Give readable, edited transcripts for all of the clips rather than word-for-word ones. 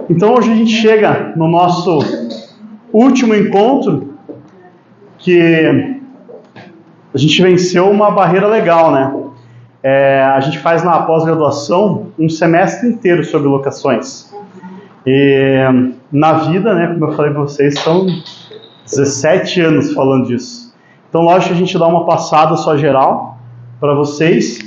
Então hoje a gente chega no nosso último encontro, que a gente venceu uma barreira legal, né? A gente faz na pós-graduação um semestre inteiro sobre locações. E na vida, né, como eu falei para vocês, são 17 anos falando disso. Então, lógico que a gente dá uma passada só geral para vocês.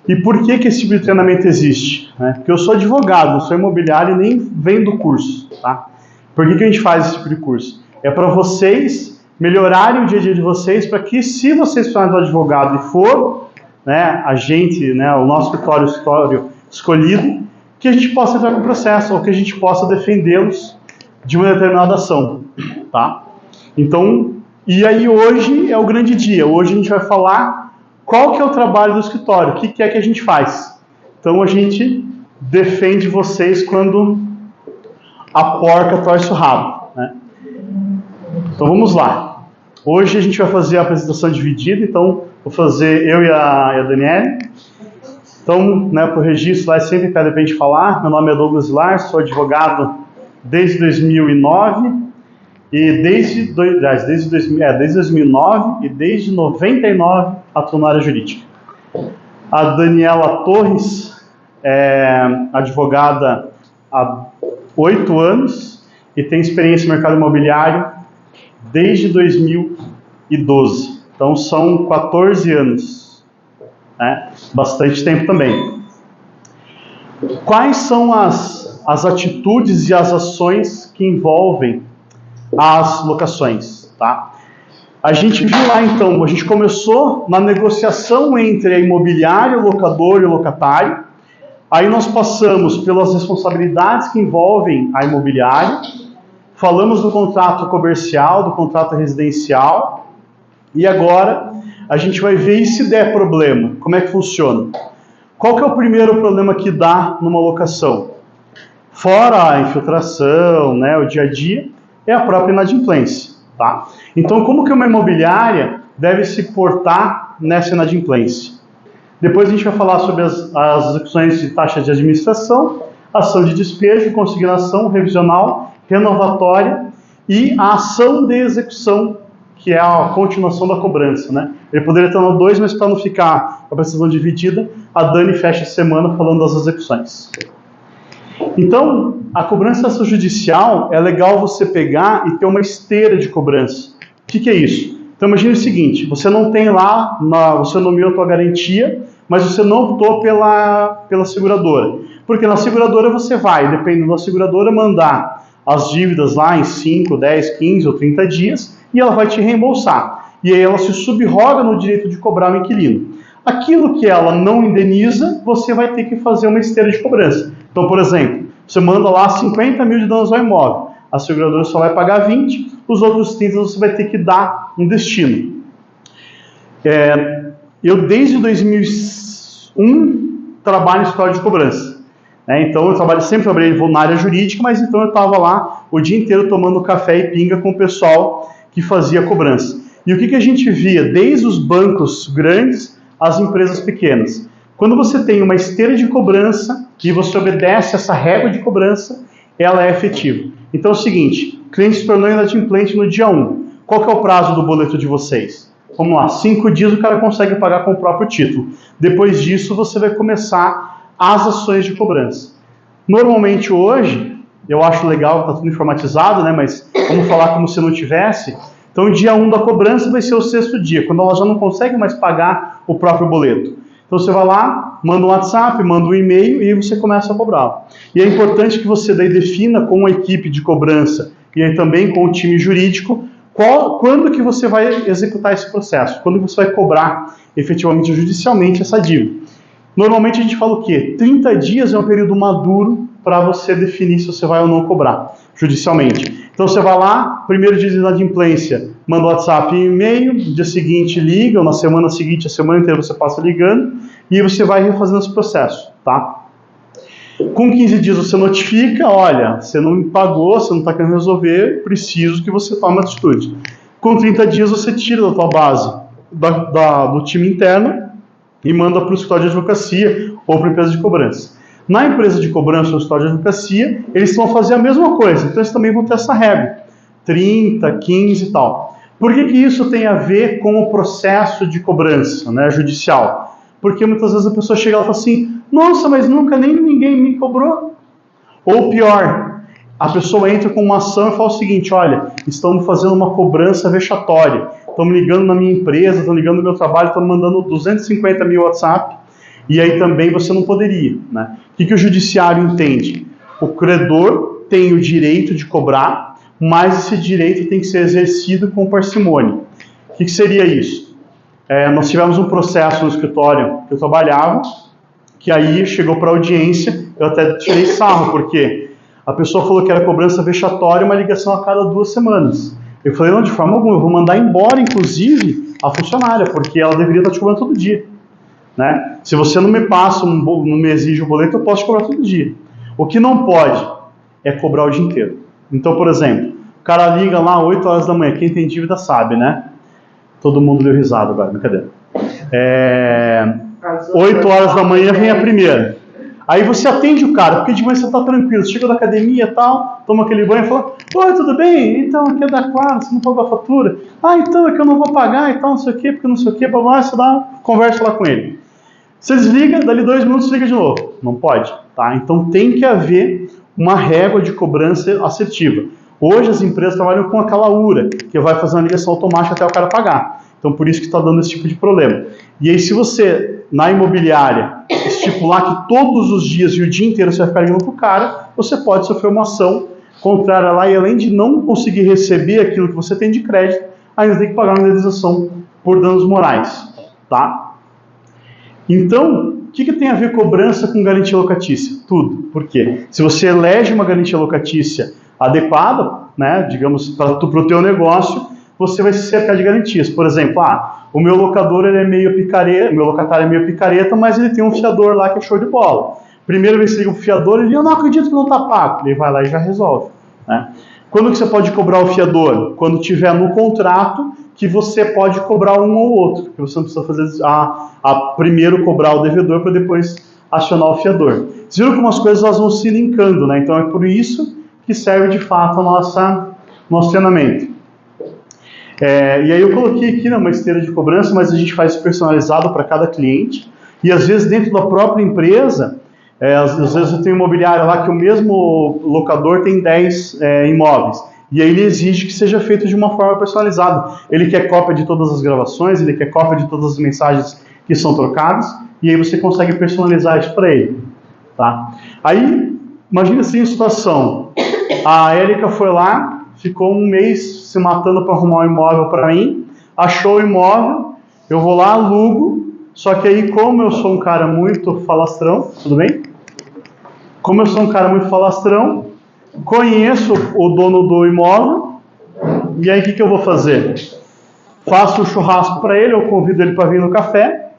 E por que esse tipo de treinamento existe? Porque eu sou advogado, não sou imobiliário e nem venho do curso. Tá? Por que a gente faz esse tipo de curso? É para vocês melhorarem o dia a dia de vocês, para que, se vocês precisarem do advogado e for, né, a gente, né, o nosso escritório escolhido, que a gente possa entrar com o processo, ou que a gente possa defendê-los de uma determinada ação. Tá? Então, e aí hoje é o grande dia. Hoje a gente vai falar qual que é o trabalho do escritório, o que é que a gente faz. Então a gente defende vocês quando a porca torce o rabo. Né? Então vamos lá. Hoje a gente vai fazer a apresentação dividida, então vou fazer eu e a Daniele. Então, né, para o registro lá sempre pede para a gente falar. Meu nome é Douglas Vilar, sou advogado desde 2009. E desde 2009 e desde 99 atuo na área jurídica. A Daniela Torres é advogada há 8 anos e tem experiência no mercado imobiliário desde 2012. Então são 14 anos, né? Bastante tempo também. Quais são as atitudes e as ações que envolvem as locações, tá? A gente viu lá então, a gente começou na negociação entre a imobiliária, o locador e o locatário. Aí nós passamos pelas responsabilidades que envolvem a imobiliária, falamos do contrato comercial, do contrato residencial, e agora a gente vai ver, e se der problema, como é que funciona? Qual que é o primeiro problema que dá numa locação? Fora a infiltração, né, o dia a dia, é a própria inadimplência. Tá? Então, como que uma imobiliária deve se portar nessa inadimplência? Depois a gente vai falar sobre as execuções de taxa de administração, ação de despejo, consignação, revisional, renovatória e a ação de execução, que é a continuação da cobrança. Né? Ele poderia estar no 2, mas para não ficar a prestação dividida, a Dani fecha a semana falando das execuções. Então, a cobrança extrajudicial é legal você pegar e ter uma esteira de cobrança. O que é isso? Então, imagine o seguinte, você não tem lá, você nomeou a tua garantia, mas você não optou pela seguradora. Porque na seguradora você vai, dependendo da seguradora, mandar as dívidas lá em 5, 10, 15 ou 30 dias e ela vai te reembolsar. E aí ela se subroga no direito de cobrar o inquilino. Aquilo que ela não indeniza, você vai ter que fazer uma esteira de cobrança. Então, por exemplo, você manda lá 50 mil de danos ao imóvel, a seguradora só vai pagar 20, os outros 30 você vai ter que dar um destino. Eu, desde 2001, trabalho em escritório de cobrança. Então, eu sempre trabalhei na área jurídica, mas então eu estava lá o dia inteiro tomando café e pinga com o pessoal que fazia cobrança. E o que a gente via, desde os bancos grandes às empresas pequenas? Quando você tem uma esteira de cobrança e você obedece essa régua de cobrança, ela é efetiva. Então é o seguinte, o cliente se tornou inadimplente no dia 1. Qual que é o prazo do boleto de vocês? Vamos lá, 5 dias o cara consegue pagar com o próprio título. Depois disso você vai começar as ações de cobrança. Normalmente hoje, eu acho legal, está tudo informatizado, né? Mas vamos falar como se não tivesse. Então o dia 1 da cobrança vai ser o 6º dia, quando ela já não consegue mais pagar o próprio boleto. Então você vai lá, manda um WhatsApp, manda um e-mail e aí você começa a cobrar. E é importante que você daí defina com a equipe de cobrança e aí também com o time jurídico quando que você vai executar esse processo, quando você vai cobrar efetivamente judicialmente essa dívida. Normalmente a gente fala o quê? 30 dias é um período maduro para você definir se você vai ou não cobrar judicialmente. Então você vai lá, primeiro dia de inadimplência, manda o WhatsApp e e-mail, no dia seguinte liga, ou na semana seguinte, a semana inteira você passa ligando, e você vai refazendo esse processo, tá? Com 15 dias você notifica, olha, você não me pagou, você não está querendo resolver, preciso que você tome atitude. Com 30 dias você tira da tua base, do time interno, e manda para o escritório de advocacia ou para a empresa de cobrança. Na empresa de cobrança, no escritório de advocacia, eles vão fazer a mesma coisa. Então, eles também vão ter essa regra. 30, 15 e tal. Por que isso tem a ver com o processo de cobrança, né, judicial? Porque muitas vezes a pessoa chega e fala assim, nossa, mas nunca nem ninguém me cobrou. Ou pior, a pessoa entra com uma ação e fala o seguinte, olha, estão fazendo uma cobrança vexatória, estão me ligando na minha empresa, estão ligando no meu trabalho, estão me mandando 250 mil WhatsApp, e aí também você não poderia, né? O que o judiciário entende? O credor tem o direito de cobrar, mas esse direito tem que ser exercido com parcimônia. O que seria isso? Nós tivemos um processo no escritório que eu trabalhava, que aí chegou para a audiência, eu até tirei sarro, porque a pessoa falou que era cobrança vexatória, uma ligação a cada 2 semanas. Eu falei, não, de forma alguma, eu vou mandar embora, inclusive, a funcionária, porque ela deveria estar te cobrando todo dia. Né? Se você não me passa, não me exige o boleto, eu posso te cobrar todo dia. O que não pode é cobrar o dia inteiro. Então, por exemplo, o cara liga lá 8 horas da manhã, quem tem dívida sabe, né? Todo mundo deu risada agora, brincadeira. 8 horas da manhã vem a primeira. Aí você atende o cara, porque de manhã você está tranquilo, você chega da academia e tal, toma aquele banho e fala, oi, tudo bem? Então, aqui é da Claro, você não pagou a fatura? Ah, então é que eu não vou pagar e tal, não sei o quê, porque não sei o quê, você conversa lá com ele. Você desliga, dali 2 minutos, liga de novo. Não pode, tá? Então tem que haver uma régua de cobrança assertiva. Hoje as empresas trabalham com aquela URA, que vai fazer uma ligação automática até o cara pagar. Então por isso que está dando esse tipo de problema. E aí se você, na imobiliária, estipular que todos os dias e o dia inteiro você vai ficar ligando para o cara, você pode sofrer uma ação contrária lá e além de não conseguir receber aquilo que você tem de crédito, ainda tem que pagar uma indenização por danos morais, tá? Então, o que tem a ver cobrança com garantia locatícia? Tudo. Por quê? Se você elege uma garantia locatícia adequada, né, digamos, para o teu negócio, você vai se cercar de garantias. Por exemplo, o meu locador ele é meio picareta, meu locatário é meio picareta, mas ele tem um fiador lá que é show de bola. Primeiro vez que liga o fiador, ele, eu não acredito que não está pago. Ele vai lá e já resolve. Né? Quando que você pode cobrar o fiador? Quando tiver no contrato que você pode cobrar um ou outro, que você não precisa fazer primeiro cobrar o devedor para depois acionar o fiador. Vocês viram como as coisas elas vão se linkando, né? Então é por isso que serve de fato nosso treinamento. E aí eu coloquei aqui uma esteira de cobrança, mas a gente faz personalizado para cada cliente, e às vezes dentro da própria empresa, às vezes eu tenho imobiliária lá que o mesmo locador tem 10 imóveis, e aí ele exige que seja feito de uma forma personalizada. Ele quer cópia de todas as gravações, ele quer cópia de todas as mensagens que são trocadas, e aí você consegue personalizar isso para ele. Tá? Aí, imagina assim a situação, a Érica foi lá, ficou 1 mês se matando para arrumar um imóvel para mim, achou o imóvel, eu vou lá, alugo, só que aí como eu sou um cara muito falastrão, tudo bem? Como eu sou um cara muito falastrão, conheço o dono do imóvel, e aí o que eu vou fazer? Faço um churrasco para ele, eu convido ele para vir no café,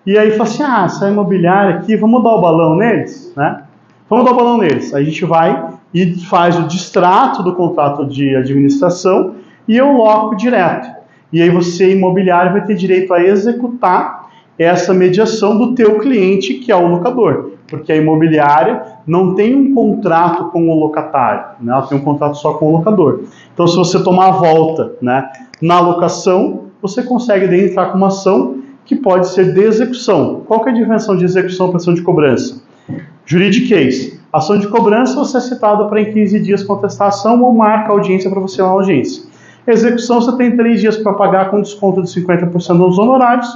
e aí falo assim, essa imobiliária aqui, vamos dar o balão neles, né? Vamos dar o balão neles. Aí a gente vai e faz o distrato do contrato de administração e eu loco direto. E aí você, imobiliário, vai ter direito a executar essa mediação do teu cliente, que é o locador. Porque a imobiliária não tem um contrato com o locatário, né? Ela tem um contrato só com o locador. Então, se você tomar a volta, né, na locação, você consegue daí entrar com uma ação que pode ser de execução. Qual que é a diferença de execução para ação de cobrança? Juridiquês. Ação de cobrança, você é citado para em 15 dias contestar a ação ou marca a audiência para você na audiência. Execução, você tem 3 dias para pagar com desconto de 50% dos honorários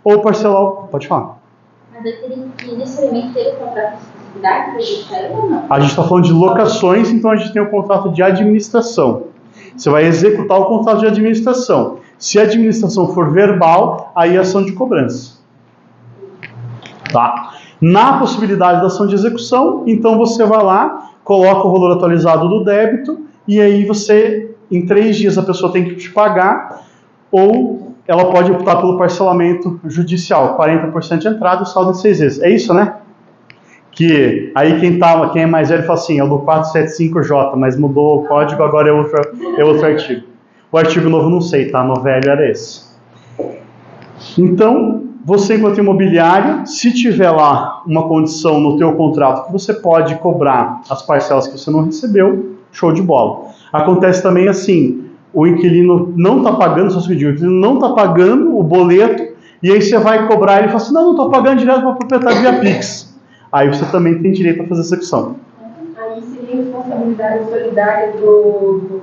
ou parcelar. Pode falar. Mas eu teria que necessariamente ter o contrato de exclusividade para executar ou não? A gente está falando de locações, então a gente tem o contrato de administração. Você vai executar o contrato de administração. Se a administração for verbal, aí é ação de cobrança. Tá? Na possibilidade da ação de execução, então você vai lá, coloca o valor atualizado do débito, e aí você, em 3 dias a pessoa tem que te pagar, ou ela pode optar pelo parcelamento judicial, 40% de entrada e saldo em 6 vezes. É isso, né? Que aí quem é mais velho fala assim, é o do 475J, mas mudou o código, agora é outro artigo. O artigo novo não sei, tá? No velho era esse. Então, você, enquanto imobiliária, se tiver lá uma condição no teu contrato que você pode cobrar as parcelas que você não recebeu, show de bola. Acontece também assim, o inquilino não está pagando, só o inquilino não está pagando o boleto, e aí você vai cobrar, ele fala assim, não estou pagando direto para o proprietário via Pix. Aí você também tem direito a fazer execução. Aí seria responsabilidade solidária do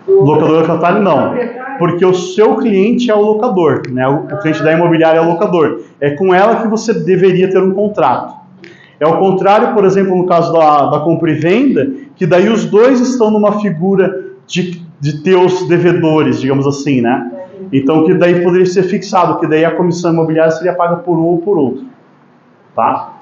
locador locatário não, porque o seu cliente é o locador, né? O cliente da imobiliária é o locador. É com ela que você deveria ter um contrato. É o contrário, por exemplo, no caso da compra e venda, que daí os dois estão numa figura de ter os devedores, digamos assim, né? Então, que daí poderia ser fixado, que daí a comissão imobiliária seria paga por um ou por outro. Tá?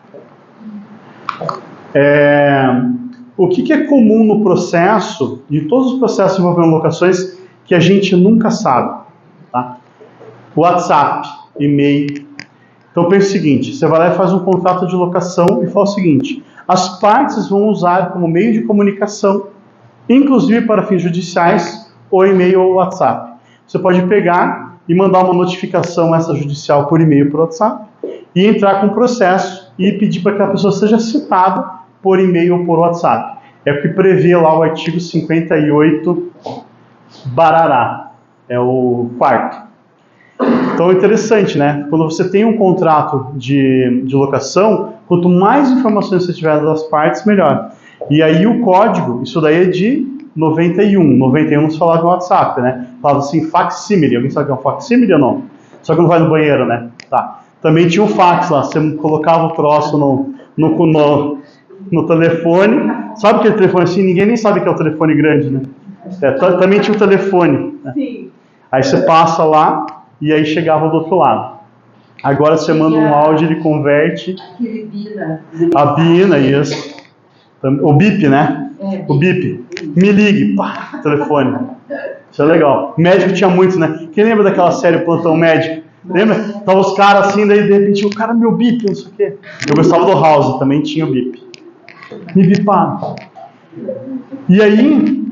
O que é comum no processo, de todos os processos envolvendo locações, que a gente nunca sabe? Tá? WhatsApp, e-mail. Então pensa o seguinte, você vai lá e faz um contrato de locação e fala o seguinte, as partes vão usar como meio de comunicação, inclusive para fins judiciais, o e-mail ou o WhatsApp. Você pode pegar e mandar uma notificação extrajudicial por e-mail por WhatsApp e entrar com o processo e pedir para que a pessoa seja citada por e-mail ou por WhatsApp. É o que prevê lá o artigo 58 barará, é o 4º. Então é interessante, né? Quando você tem um contrato de locação, quanto mais informações você tiver das partes, melhor. E aí o código, isso daí é de 91. 91 não se falava no WhatsApp, né? Falava assim, facsímile. Alguém sabe o que é um facsímile ou não? Só que não vai no banheiro, né? Tá. Também tinha um fax lá, você colocava o troço no telefone. Sabe aquele telefone assim? Ninguém nem sabe que é o telefone grande, né? Também tinha o telefone. Né? Sim. Aí você passa lá e aí chegava do outro lado. Agora você manda um áudio, ele converte. Aquele Bina. A Bina, isso. O bip, né? O bip. Me ligue. Pá, telefone. Isso é legal. Médico tinha muito, né? Quem lembra daquela série Plantão Médico? Lembra? Tava os caras assim, daí de repente o cara, meu bip, não sei o quê. Eu gostava do House, também tinha o bip. Me biparam. E aí,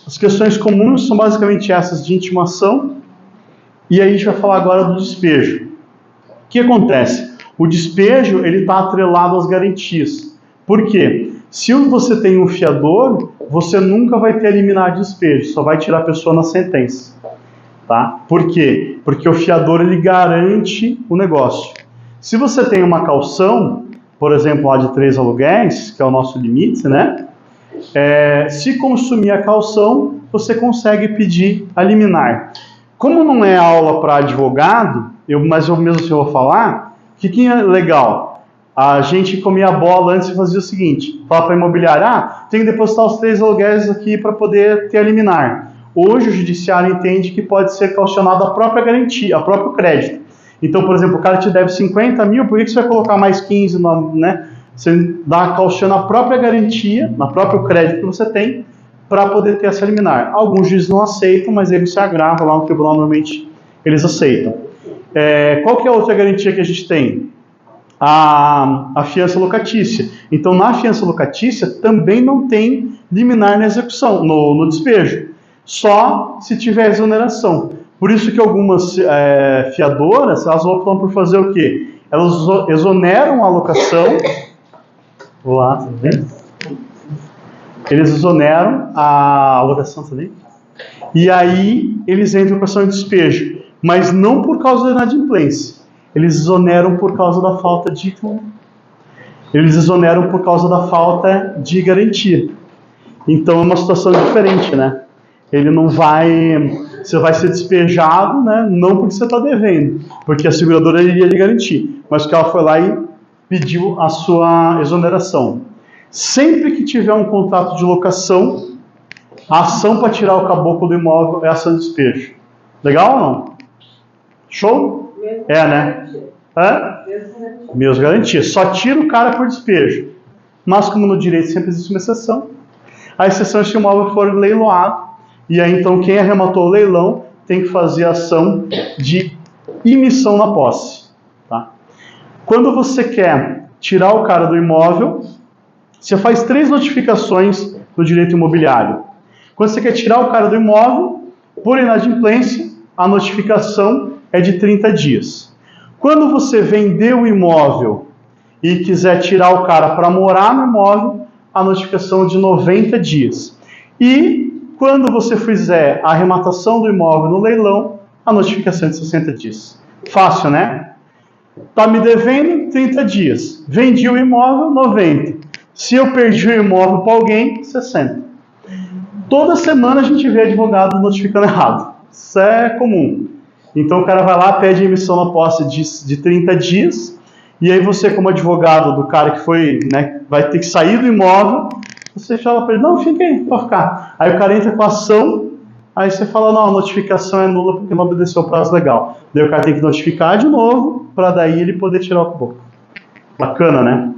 as questões comuns são basicamente essas de intimação. E aí a gente vai falar agora do despejo. O que acontece? O despejo, ele está atrelado às garantias. Por quê? Se você tem um fiador, você nunca vai ter liminar de despejo, só vai tirar a pessoa na sentença. Tá? Por quê? Porque o fiador, ele garante o negócio. Se você tem uma caução, por exemplo, lá de 3 aluguéis, que é o nosso limite, né? Se consumir a caução, você consegue pedir a liminar. Como não é aula para advogado, mas eu mesmo assim vou falar, o que é legal? A gente comia a bola antes e fazia o seguinte, falava para a imobiliária, tem que depositar os 3 aluguéis aqui para poder ter a liminar. Hoje o judiciário entende que pode ser caucionado a própria garantia, a próprio crédito. Então, por exemplo, o cara te deve 50 mil, por que você vai colocar mais 15, né? Você dá caução na própria garantia, no próprio crédito que você tem, para poder ter essa liminar. Alguns juízes não aceitam, mas eles se agravam lá no tribunal, normalmente eles aceitam. Qual que é a outra garantia que a gente tem? A fiança locatícia. Então, na fiança locatícia, também não tem liminar na execução, no despejo. Só se tiver exoneração. Por isso que algumas fiadoras, elas optam por fazer o quê? Elas exoneram a locação. Lá, tá vendo? Eles exoneram a alocação também. E aí eles entram com ação de despejo. Mas não por causa da inadimplência. Eles exoneram por causa da falta de... Eles exoneram por causa da falta de garantia. Então é uma situação diferente, né? Ele não vai... Você vai ser despejado, né? Não porque você está devendo. Porque a seguradora iria lhe garantir. Mas que ela foi lá e pediu a sua exoneração. Sempre que tiver um contrato de locação, a ação para tirar o caboclo do imóvel é a ação de despejo. Legal ou não? Show? Né? Meus garantias. Só tira o cara por despejo. Mas como no direito sempre existe uma exceção, a exceção é se o imóvel for leiloado. E aí então quem arrematou o leilão tem que fazer a ação de imissão na posse. Tá? Quando você quer tirar o cara do imóvel, você faz 3 notificações no direito imobiliário. Quando você quer tirar o cara do imóvel, por inadimplência, a notificação é de 30 dias. Quando você vender o imóvel e quiser tirar o cara para morar no imóvel, a notificação é de 90 dias. E quando você fizer a arrematação do imóvel no leilão, a notificação é de 60 dias. Fácil, né? Tá me devendo 30 dias. Vendi o imóvel, 90. Se eu perdi o imóvel para alguém, 60. Toda semana a gente vê advogado notificando errado. Isso é comum. Então o cara vai lá, pede emissão na posse de 30 dias, e aí você, como advogado do cara que foi, né, vai ter que sair do imóvel, você fala para ele, não, fica aí, pode ficar. Aí o cara entra com a ação, aí você fala, não, a notificação é nula porque não obedeceu o prazo legal. Daí o cara tem que notificar de novo, para daí ele poder tirar o caboclo. Bacana, né?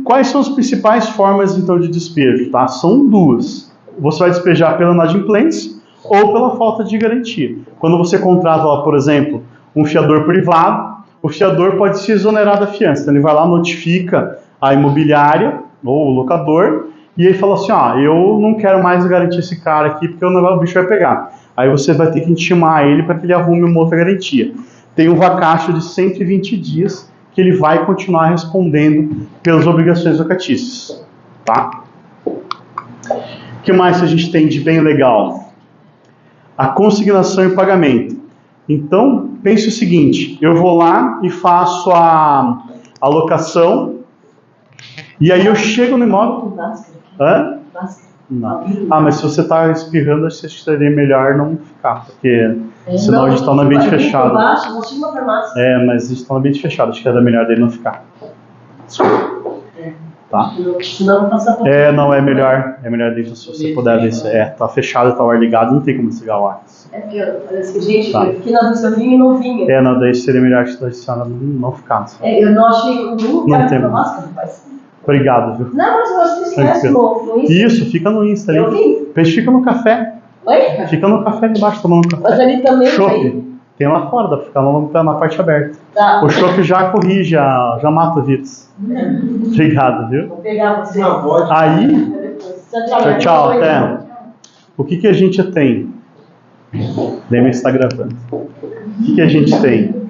Quais são as principais formas, então, de despejo? Tá? São duas. Você vai despejar pela inadimplência ou pela falta de garantia. Quando você contrata, lá, por exemplo, um fiador privado, o fiador pode se exonerar da fiança. Então, ele vai lá, notifica a imobiliária ou o locador, e aí fala assim, eu não quero mais garantir esse cara aqui, porque o bicho vai pegar. Aí você vai ter que intimar ele para que ele arrume uma outra garantia. Tem um vacatio de 120 dias, que ele vai continuar respondendo pelas obrigações locatícias. Tá? O que mais a gente tem de bem legal? A consignação e pagamento. Então, pense o seguinte, eu vou lá e faço a locação, e aí eu chego no imóvel... Hã? Não. Mas se você está espirrando, acho que seria melhor não ficar, porque senão a gente está no ambiente fechado. Mas a gente está no ambiente fechado, acho que era melhor dele não ficar. Tá? Senão passa por... Não, é melhor dele se você puder ver. Tá fechado, tá o ar ligado, não tem como desligar o ar. Porque parece que, gente, eu fiquei na dúvida, eu vinha e não vinha. Não, daí seria melhor se a senhora não ficar. Eu não achei nenhum cara com máscara, rapaz. Obrigado, viu? Não, mas eu acho que esquece no Insta. Isso, fica no Insta ali. Eu vi. Peixe fica no café. Oi? Fica no café debaixo tomando café. Mas ali também Chopp. Tem lá fora, dá pra ficar na parte aberta. Tá. O chopp já corrige, já mata o vírus. Obrigado, viu? Vou pegar você. Aí, tchau, até. O que a gente tem? Lembra que está gravando. O que a gente tem?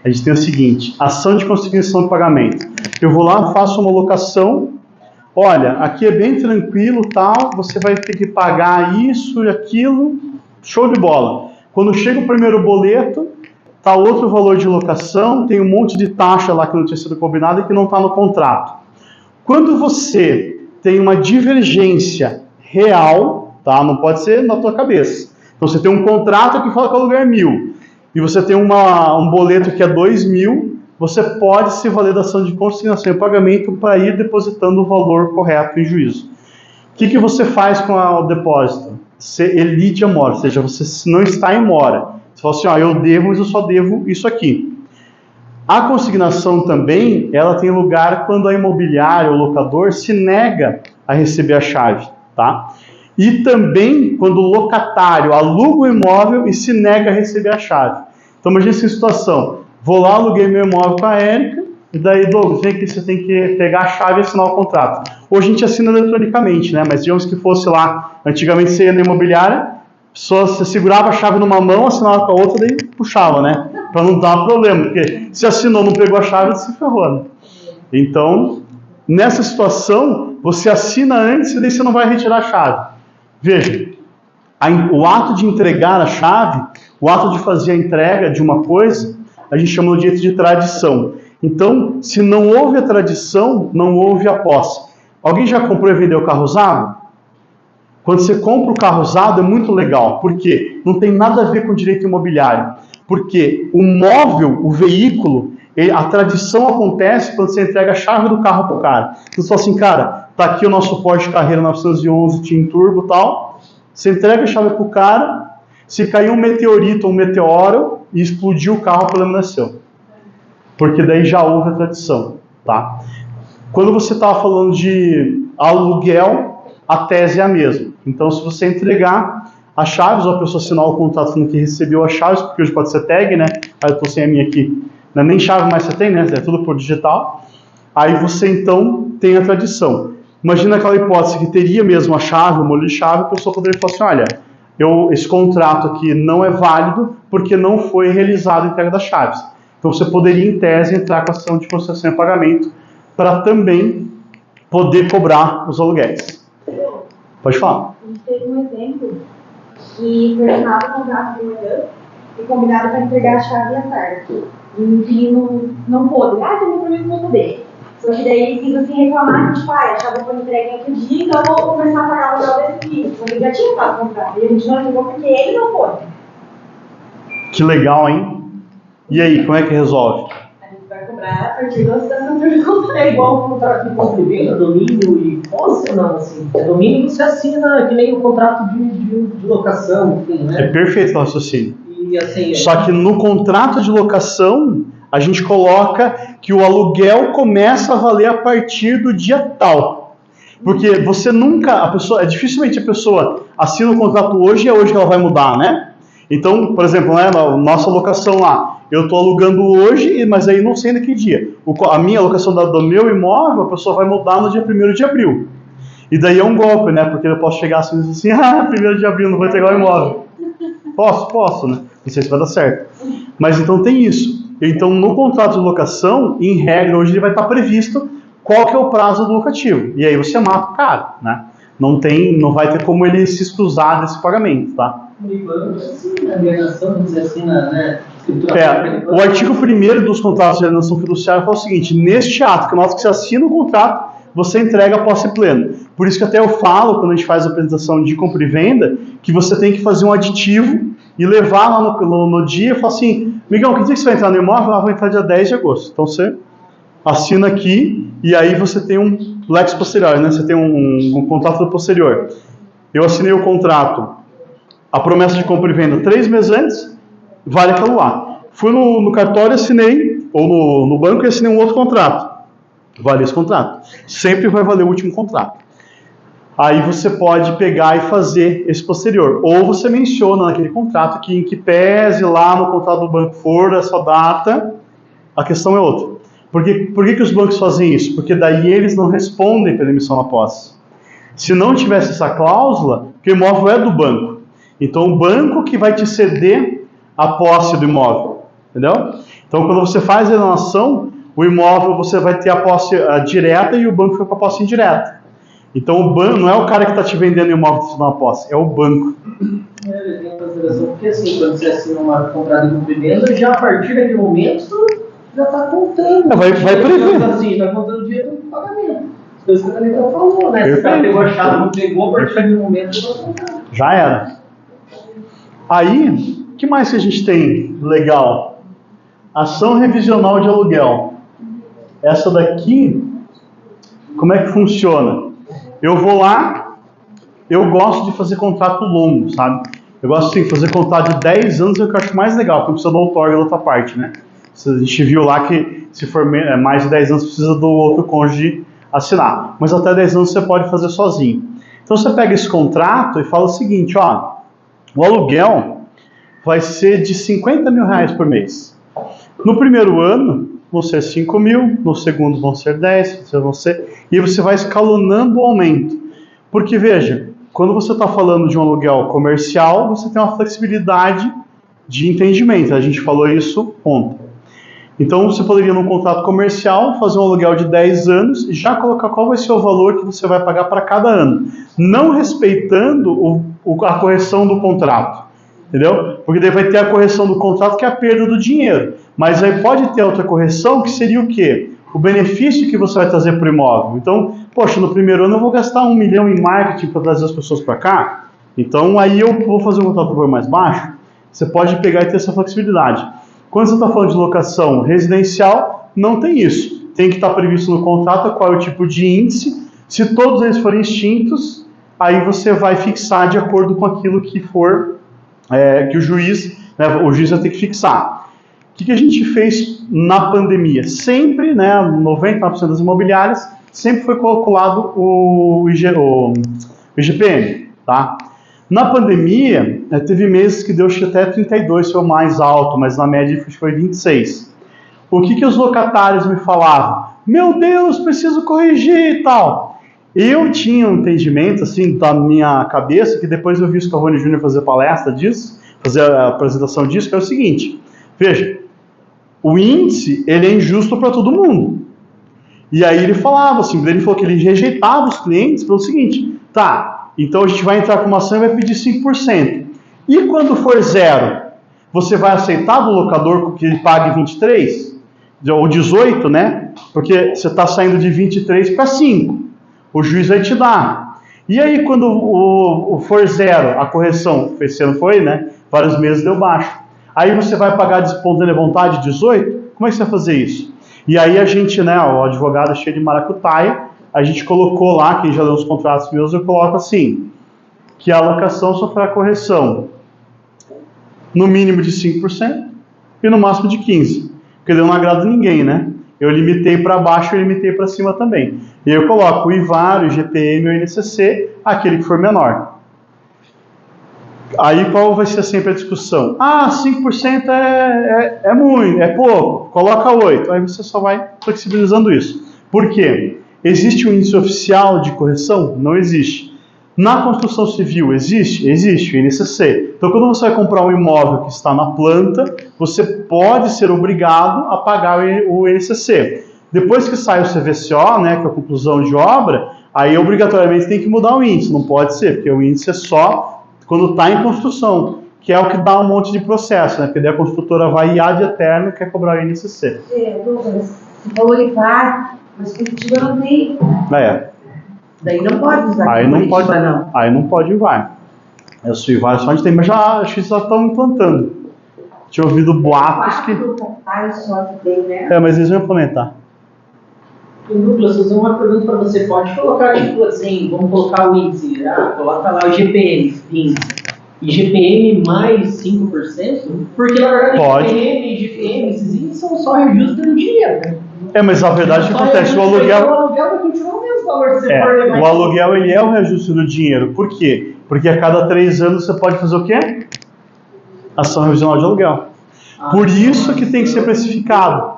A gente tem o seguinte, ação de consignação de pagamento. Eu vou lá, faço uma locação, olha, aqui é bem tranquilo, tal, você vai ter que pagar isso e aquilo, show de bola. Quando chega o primeiro boleto, tá outro valor de locação, tem um monte de taxa lá que não tinha sido combinada e que não está no contrato. Quando você tem uma divergência real, tá? Não pode ser na tua cabeça. Então você tem um contrato que fala que o aluguel é 1.000 e você tem um boleto que é 2.000, você pode se valer da ação de consignação e pagamento para ir depositando o valor correto em juízo. O que você faz com o depósito? Você elide a mora, ou seja, você não está em mora. Você fala assim, eu devo, mas eu só devo isso aqui. A consignação também, ela tem lugar quando a imobiliária ou o locador se nega a receber a chave, tá? E também quando o locatário aluga o imóvel e se nega a receber a chave. Então imagina essa situação, vou lá, aluguei meu imóvel com a Érica, e daí, Douglas, vem aqui, você tem que pegar a chave e assinar o contrato. Hoje a gente assina eletronicamente, né? Mas digamos que fosse lá, antigamente você ia na imobiliária, só você segurava a chave numa mão, assinava com a outra, daí puxava, né? Para não dar problema, porque se assinou, não pegou a chave, se ferrou, né? Então, nessa situação, você assina antes e daí você não vai retirar a chave. Veja, o ato de entregar a chave, o ato de fazer a entrega de uma coisa, a gente chama de ato de tradição. Então, se não houve a tradição, não houve a posse. Alguém já comprou e vendeu carro usado? Quando você compra o carro usado é muito legal. Por quê? Não tem nada a ver com direito imobiliário. Porque o móvel, o veículo, a tradição acontece quando você entrega a chave do carro para o cara. Então você fala assim, cara, tá aqui o nosso Porsche Carrera 911 Twin Turbo e tal. Você entrega a chave para o cara, se cair um meteorito ou um meteoro e explodir o carro, o problema não é seu. Porque daí já houve a tradição, tá? Quando você estava falando de aluguel, a tese é a mesma. Então, se você entregar as chaves, ou a pessoa assinar o contrato falando que recebeu as chaves, porque hoje pode ser tag, né? Aí eu estou sem a minha aqui. Não é nem chave mais você tem, né? É tudo por digital. Aí você, então, tem a tradição. Imagina aquela hipótese que teria mesmo a chave, o molho de chave, a pessoa poderia falar assim, olha, esse contrato aqui não é válido porque não foi realizada a entrega das chaves. Então você poderia, em tese, entrar com a ação de concessão e pagamento para também poder cobrar os aluguéis. Pode falar. A gente teve um exemplo que foi assinado o contrato de manhã e combinado para entregar a chave à tarde. E o inquilino não pôde. Tem um compromisso, não poder. Só que daí ele quis assim reclamar, tipo, a chave foi entregue em outro dia, então eu vou começar a pagar o aluguel desse dia. Então ele já tinha feito o contrato e a gente não ajudou porque ele não pôde. Que legal, hein? E aí, como é que resolve? A gente vai cobrar a partir da situação de contrato. É igual o contrato de compra e venda, domínio e posse ou não? Assim, domínio você assina que nem o contrato de locação, enfim, né? É perfeito o raciocínio. E, assim, Só que no contrato de locação, a gente coloca que o aluguel começa a valer a partir do dia tal. Porque você nunca, dificilmente a pessoa assina o contrato hoje e é hoje que ela vai mudar, né? Então, por exemplo, né, na nossa locação lá, eu estou alugando hoje, mas aí não sei naquele dia. A minha locação do meu imóvel, a pessoa vai mudar no dia 1º de abril. E daí é um golpe, né? Porque eu posso chegar assim, 1º de abril, não vou entregar o imóvel. Posso, né? Não sei se vai dar certo. Mas então tem isso. Então, no contrato de locação, em regra, hoje ele vai estar previsto qual que é o prazo do locativo. E aí você mata o cara, né? Não vai ter como ele se excusar desse pagamento, tá? O artigo 1º dos contratos de alienação fiduciária fala o seguinte: neste ato, que nota que você assina o contrato, você entrega a posse plena. Por isso que até eu falo, quando a gente faz a apresentação de compra e venda, que você tem que fazer um aditivo e levar lá no dia e falar assim: Miguel, que dia que você vai entrar no imóvel? Ah, vou entrar dia 10 de agosto. Então você assina aqui e aí você tem um lex posterior, né? Você tem um contrato posterior. Eu assinei o contrato, a promessa de compra e venda 3 meses antes, vale aquilo lá. Fui no cartório, assinei, ou no banco e assinei um outro contrato. Vale esse contrato. Sempre vai valer o último contrato. Aí você pode pegar e fazer esse posterior. Ou você menciona naquele contrato que em que pese lá no contrato do banco for essa data, a questão é outra. Por que os bancos fazem isso? Porque daí eles não respondem pela emissão da posse. Se não tivesse essa cláusula, porque o imóvel é do banco. Então o banco que vai te ceder a posse do imóvel. Entendeu? Então quando você faz a alienação, o imóvel você vai ter a posse direta e o banco fica com a posse indireta. Então o banco não é o cara que está te vendendo o imóvel que te dá uma posse, é o banco. Tem uma consideração, porque assim, quando você assina uma contrato de compra e venda, já a partir daquele momento já está contando. Vai prever. Assim, vai contando o dinheiro do pagamento. As coisas que a Daniela falou, né? Se o cara pegou a chave, não pegou, a partir daquele momento já está contando. Já era. Aí, o que mais que a gente tem legal? Ação revisional de aluguel. Essa daqui, como é que funciona? Eu vou lá, eu gosto de fazer contrato longo, sabe? Eu gosto de fazer contrato de 10 anos, é o que eu acho mais legal, porque precisa do outorga da outra parte, né? A gente viu lá que se for mais de 10 anos precisa do outro cônjuge assinar. Mas até 10 anos você pode fazer sozinho. Então você pega esse contrato e fala o seguinte, ó, o aluguel vai ser de R$50 mil por mês. No primeiro ano vão ser 5 mil, no segundo vão ser 10, e você vai escalonando o aumento. Porque veja, quando você está falando de um aluguel comercial, você tem uma flexibilidade de entendimento. A gente falou isso ontem. Então você poderia, num contrato comercial, fazer um aluguel de 10 anos e já colocar qual vai ser o valor que você vai pagar para cada ano, não respeitando a correção do contrato, entendeu? Porque daí vai ter a correção do contrato, que é a perda do dinheiro, mas aí pode ter outra correção, que seria o quê? O benefício que você vai trazer para o imóvel. Então, poxa, no primeiro ano eu vou gastar 1 milhão em marketing para trazer as pessoas para cá, então aí eu vou fazer um contrato por mais baixo. Você pode pegar e ter essa flexibilidade. Quando você está falando de locação residencial, não tem isso. Tem que estar previsto no contrato qual é o tipo de índice. Se todos eles forem extintos, aí você vai fixar de acordo com aquilo que for, que o juiz vai ter que fixar. O que a gente fez na pandemia? Sempre, 99% das imobiliárias, sempre foi calculado o IGPM, tá? Na pandemia, teve meses que deu até 32, foi o mais alto, mas na média foi 26. O que os locatários me falavam? Meu Deus, preciso corrigir e tal. Eu tinha um entendimento, assim, da minha cabeça, que depois eu vi o Scaroni Júnior fazer palestra disso, fazer a apresentação disso, que é o seguinte, veja, o índice, ele é injusto para todo mundo. E aí ele falava assim, ele falou que ele rejeitava os clientes pelo seguinte, tá, então a gente vai entrar com uma ação e vai pedir 5%. E quando for zero, você vai aceitar do locador que ele pague 23? Ou 18, né? Porque você está saindo de 23 para 5. O juiz vai te dar. E aí quando for zero, a correção, esse ano foi, né? Vários meses deu baixo. Aí você vai pagar de espontânea vontade 18? Como é que você vai fazer isso? E aí a gente, né, o advogado cheio de maracutaia, a gente colocou lá, quem já leu os contratos meus, eu coloco assim, que a alocação sofrerá correção no mínimo de 5% e no máximo de 15%. Porque eu não agrado ninguém, né? Eu limitei para baixo e limitei para cima também. E eu coloco o IVAR, o IGPM e o INCC, aquele que for menor. Aí qual vai ser sempre a discussão? Ah, 5% é muito, é pouco, coloca 8%. Aí você só vai flexibilizando isso. Por quê? Existe um índice oficial de correção? Não existe. Na construção civil existe? Existe, o INCC. Então quando você vai comprar um imóvel que está na planta, você pode ser obrigado a pagar o INCC. Depois que sai o CVCO, né, que é a conclusão de obra, aí obrigatoriamente tem que mudar o índice. Não pode ser, porque o índice é só quando está em construção, que é o que dá um monte de processo, né? Porque daí a construtora vai ir ad eterno quer cobrar o INCC. Douglas, você falou IVAR, mas Curitiba não tem. Daí não pode usar aí não pode, não. Aí não pode IVAR. Esse IVAR só onde tem, mas já acho que já estão implantando. Tinha ouvido boatos que... Só que tem, né? mas eles vão implementar. Douglas, fazer uma pergunta para você. Pode colocar, tipo assim, vamos colocar o índice, coloca lá o IGPM, IGPM mais 5%? Porque, na verdade, pode. IGPM e IGPM, esses índices são só reajustes do dinheiro, né? Mas a verdade é que acontece, o aluguel... O aluguel vai continuar o mesmo valor que você for levar. O aluguel, ele é o reajuste do dinheiro. Por quê? Porque a cada 3 anos você pode fazer o quê? Ação revisional de aluguel. Por isso que tem que ser precificado.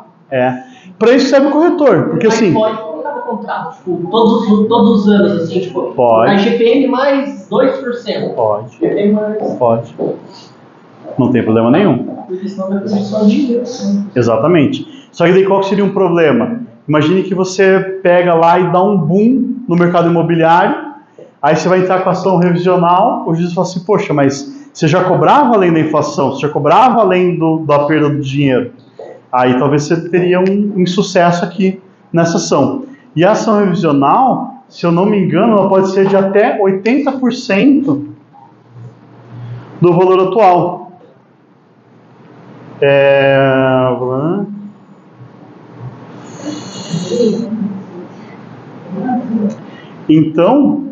Para isso serve o corretor, porque assim... Pode colocar no contrato, tipo, todos os anos, assim, tipo... Pode. A IGPM mais 2%. Pode. IGPM mais... Pode. Não tem problema nenhum. Porque senão vai fazer só dinheiro, assim. Exatamente. Só que daí qual seria um problema? Imagine que você pega lá e dá um boom no mercado imobiliário, aí você vai entrar com a ação revisional, o juiz fala assim, poxa, mas você já cobrava além da inflação, você já cobrava além da perda do dinheiro. Aí talvez você teria um insucesso aqui nessa ação. E a ação revisional, se eu não me engano, ela pode ser de até 80% do valor atual. Então,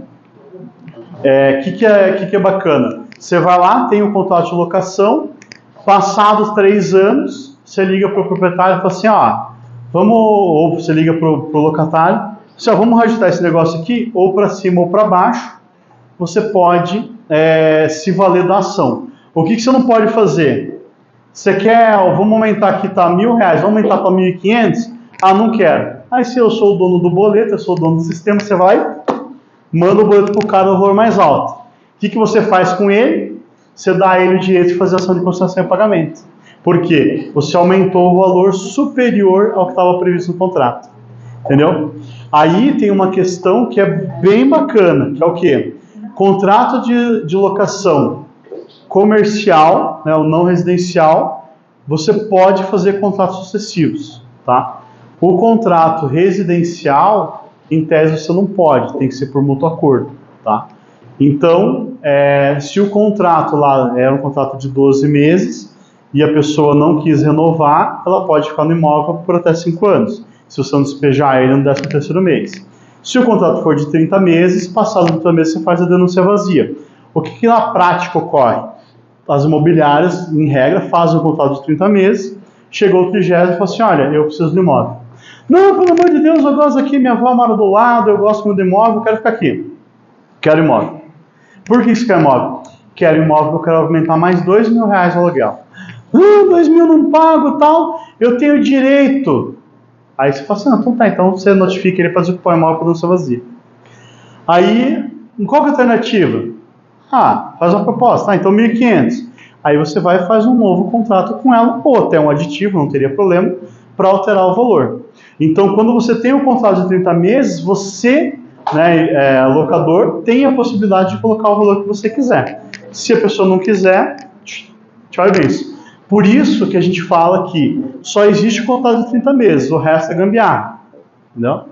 que é bacana? Você vai lá, tem um contrato de locação, passados 3 anos, você liga para o proprietário e fala assim, ou você liga para o locatário, vamos ajustar esse negócio aqui, ou para cima ou para baixo, você pode se valer da ação. O que você não pode fazer? Você quer, vamos aumentar aqui, tá R$1.000, vamos aumentar para 1.500? Não quero. Aí se eu sou o dono do boleto, eu sou o dono do sistema, você vai, manda o boleto para o cara no valor mais alto. O que você faz com ele? Você dá a ele o direito de fazer ação de conciliação e pagamento. Por quê? Você aumentou o valor superior ao que estava previsto no contrato. Entendeu? Aí tem uma questão que é bem bacana, que é o quê? Contrato de locação comercial, né, o não residencial, você pode fazer contratos sucessivos, tá? O contrato residencial, em tese, você não pode, tem que ser por mútuo acordo, tá? Então, se o contrato lá era um contrato de 12 meses e a pessoa não quis renovar, ela pode ficar no imóvel por até 5 anos, se você não despejar ele no 13º mês. Se o contrato for de 30 meses, passado 30 meses você faz a denúncia vazia. O que na prática ocorre? As imobiliárias, em regra, fazem o contrato de 30 meses, chegou o 30º e fala assim, olha, eu preciso do imóvel. Não, pelo amor de Deus, eu gosto aqui, minha avó mora do lado, eu gosto muito do imóvel, eu quero ficar aqui. Quero imóvel. Por que você quer imóvel? Quero imóvel, eu quero aumentar mais R$2.000 o aluguel. 2.000 não pago, tal, eu tenho direito. Aí você fala assim, então tá, então você notifica ele para desocupar o imóvel para denúncia vazia. Aí, qual que é a alternativa? Faz uma proposta. Então 1.500. Aí você vai e faz um novo contrato com ela, ou até um aditivo, não teria problema, para alterar o valor. Então, quando você tem um contrato de 30 meses, você, locador, tem a possibilidade de colocar o valor que você quiser. Se a pessoa não quiser, tchau e benção. Por isso que a gente fala que só existe o contrato de 30 meses, o resto é gambiarra. Entendeu?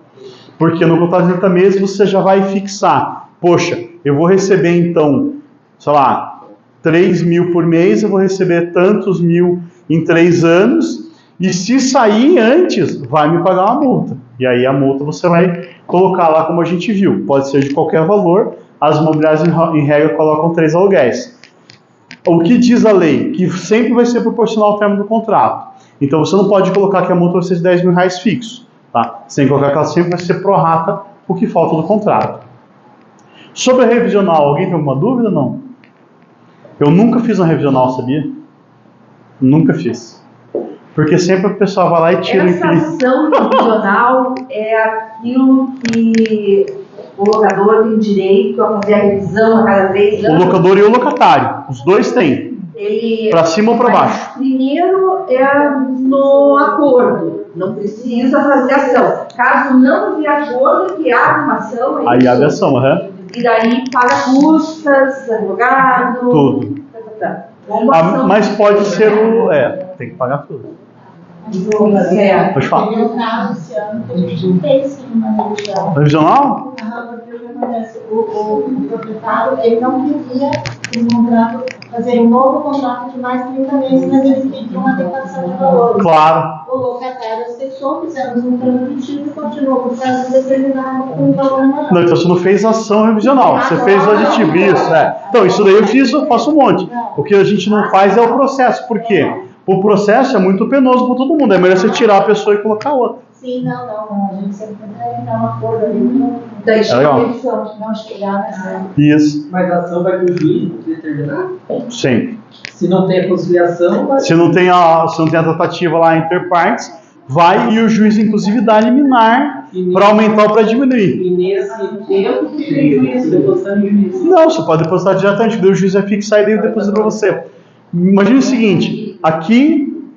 Porque no contrato de 30 meses você já vai fixar. Poxa, eu vou receber então, sei lá, 3 mil por mês, eu vou receber tantos mil em 3 anos, e se sair antes, vai me pagar uma multa. E aí a multa você vai colocar lá como a gente viu. Pode ser de qualquer valor, as imobiliárias em regra colocam 3 aluguéis. O que diz a lei? Que sempre vai ser proporcional ao termo do contrato. Então você não pode colocar que a multa vai ser de 10 mil reais fixo. Tá? Sem colocar que ela sempre vai ser pro rata o que falta do contrato. Sobre a revisional, alguém tem alguma dúvida ou não? Eu nunca fiz uma revisional, sabia? Nunca fiz. Porque sempre a pessoa vai lá e tira... Essa ação revisional é aquilo que o locador tem direito a fazer a revisão a cada 3 anos? O locador e o locatário, os dois têm. Para cima ou para baixo? Primeiro é no acordo, não precisa fazer ação. Caso não havia acordo, que abre uma ação. Aí abre ação, E daí paga custas, advogado. Tudo. Mas pode ser o... tem que pagar tudo. Pode falar. No meu caso, esse ano, a gente fez sim uma revisão. Revisional? Porque o que acontece? O proprietário, ele não queria um contrato, fazer um novo contrato de mais 30 meses, mas ele queria uma adequação de valores. Claro. O locatário aceitou, fizemos um transitivo e continuou por prazo determinado com um valor maior. Não, então você não fez ação revisional, você fez o aditivo, isso, Então, isso daí eu faço um monte. O que a gente não faz é o processo, por quê? O processo é muito penoso para todo mundo, é melhor você tirar a pessoa e colocar outra. Sim, não, a gente sempre tenta entrar um acordo ali, Deixa legal. não chegar nessa... Isso. Mas a ação vai para o juiz determinar? Sempre. Se não tem a conciliação, vai... Se não tem a tratativa lá entre partes, vai e o juiz, inclusive, dá liminar para aumentar ou para diminuir. E nesse tempo, você depositar no juiz. Não, você pode depositar diretamente, daí o juiz vai fixar e daí deposita para você. Imagina o seguinte, aqui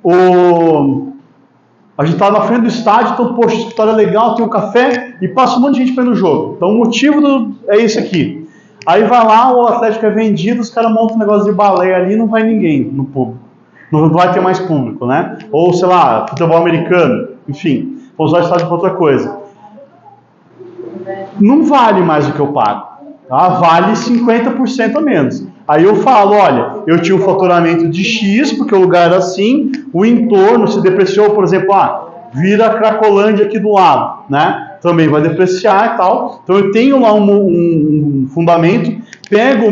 a gente está na frente do estádio, então, poxa, o escritório é legal, tem um café e passa um monte de gente para ir no jogo. Então o motivo é esse aqui. Aí vai lá, o Atlético é vendido, os caras montam um negócio de balé ali e não vai ninguém no público. Não vai ter mais público, né? Ou, sei lá, futebol americano, enfim, vou usar o estádio para outra coisa. Não vale mais o que eu pago, tá? Vale 50% a menos. Aí eu falo, olha, eu tinha um faturamento de X, porque o lugar era assim, o entorno se depreciou, por exemplo, vira a Cracolândia aqui do lado, né? Também vai depreciar e tal. Então eu tenho lá um fundamento, pego o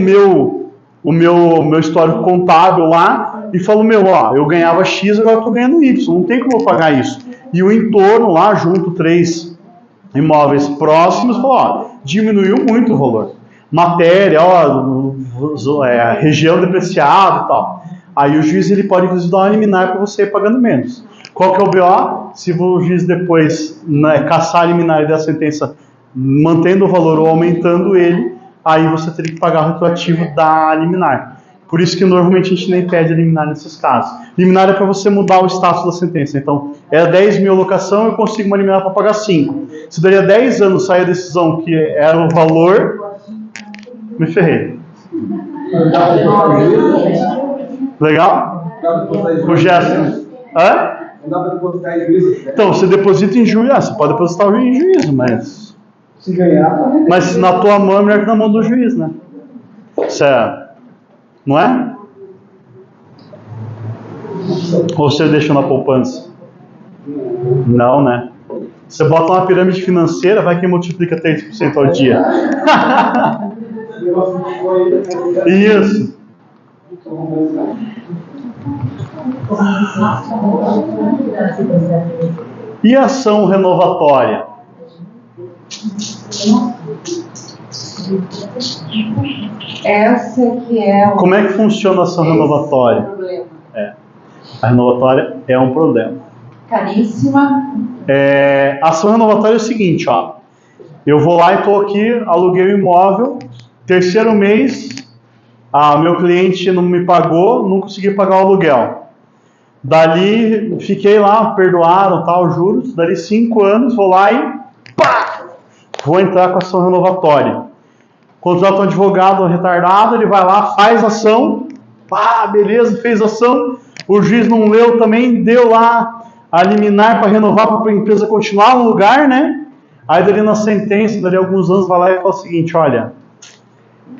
meu histórico contábil lá e falo, eu ganhava X, agora eu estou ganhando Y, não tem como eu pagar isso. E o entorno lá, junto 3 imóveis próximos, falou, diminuiu muito o valor. Matéria, região depreciada e tal. Aí o juiz ele pode inclusive dar uma liminar para você ir pagando menos. Qual que é o BO? Se o juiz depois caçar a liminar e dar a sentença mantendo o valor ou aumentando ele, aí você teria que pagar o retroativo da liminar. Por isso que normalmente a gente nem pede liminar nesses casos. Liminar é para você mudar o status da sentença. Então, era 10 mil locação, eu consigo uma liminar para pagar 5. Se daria 10 anos sair a decisão que era o valor, me ferrei. Legal? O gesto. Hã? Não dá para depositar em juízo. Então, você deposita em juízo. Você pode depositar em juízo, mas... Se ganhar... Mas na tua mão é melhor que na mão do juiz, né? Certo. Não é? Ou você deixa na poupança? Não, né? Você bota uma pirâmide financeira, vai que multiplica 3% ao dia. Isso. E a ação renovatória? Essa que é... Como é que funciona a ação renovatória? A renovatória é um problema. Caríssima. A ação renovatória é o seguinte, Eu vou lá e estou aqui, aluguei o imóvel, terceiro mês, meu cliente não me pagou, não consegui pagar o aluguel. Dali, fiquei lá, perdoaram, tal, juros. Dali 5 anos, vou lá e pá! Vou entrar com ação renovatória. Contrato um advogado retardado, ele vai lá, faz ação, pá, beleza, fez ação. O juiz não leu também, deu lá a liminar para renovar, para a empresa continuar no lugar, né? Aí dali na sentença, dali alguns anos, vai lá e fala o seguinte, olha,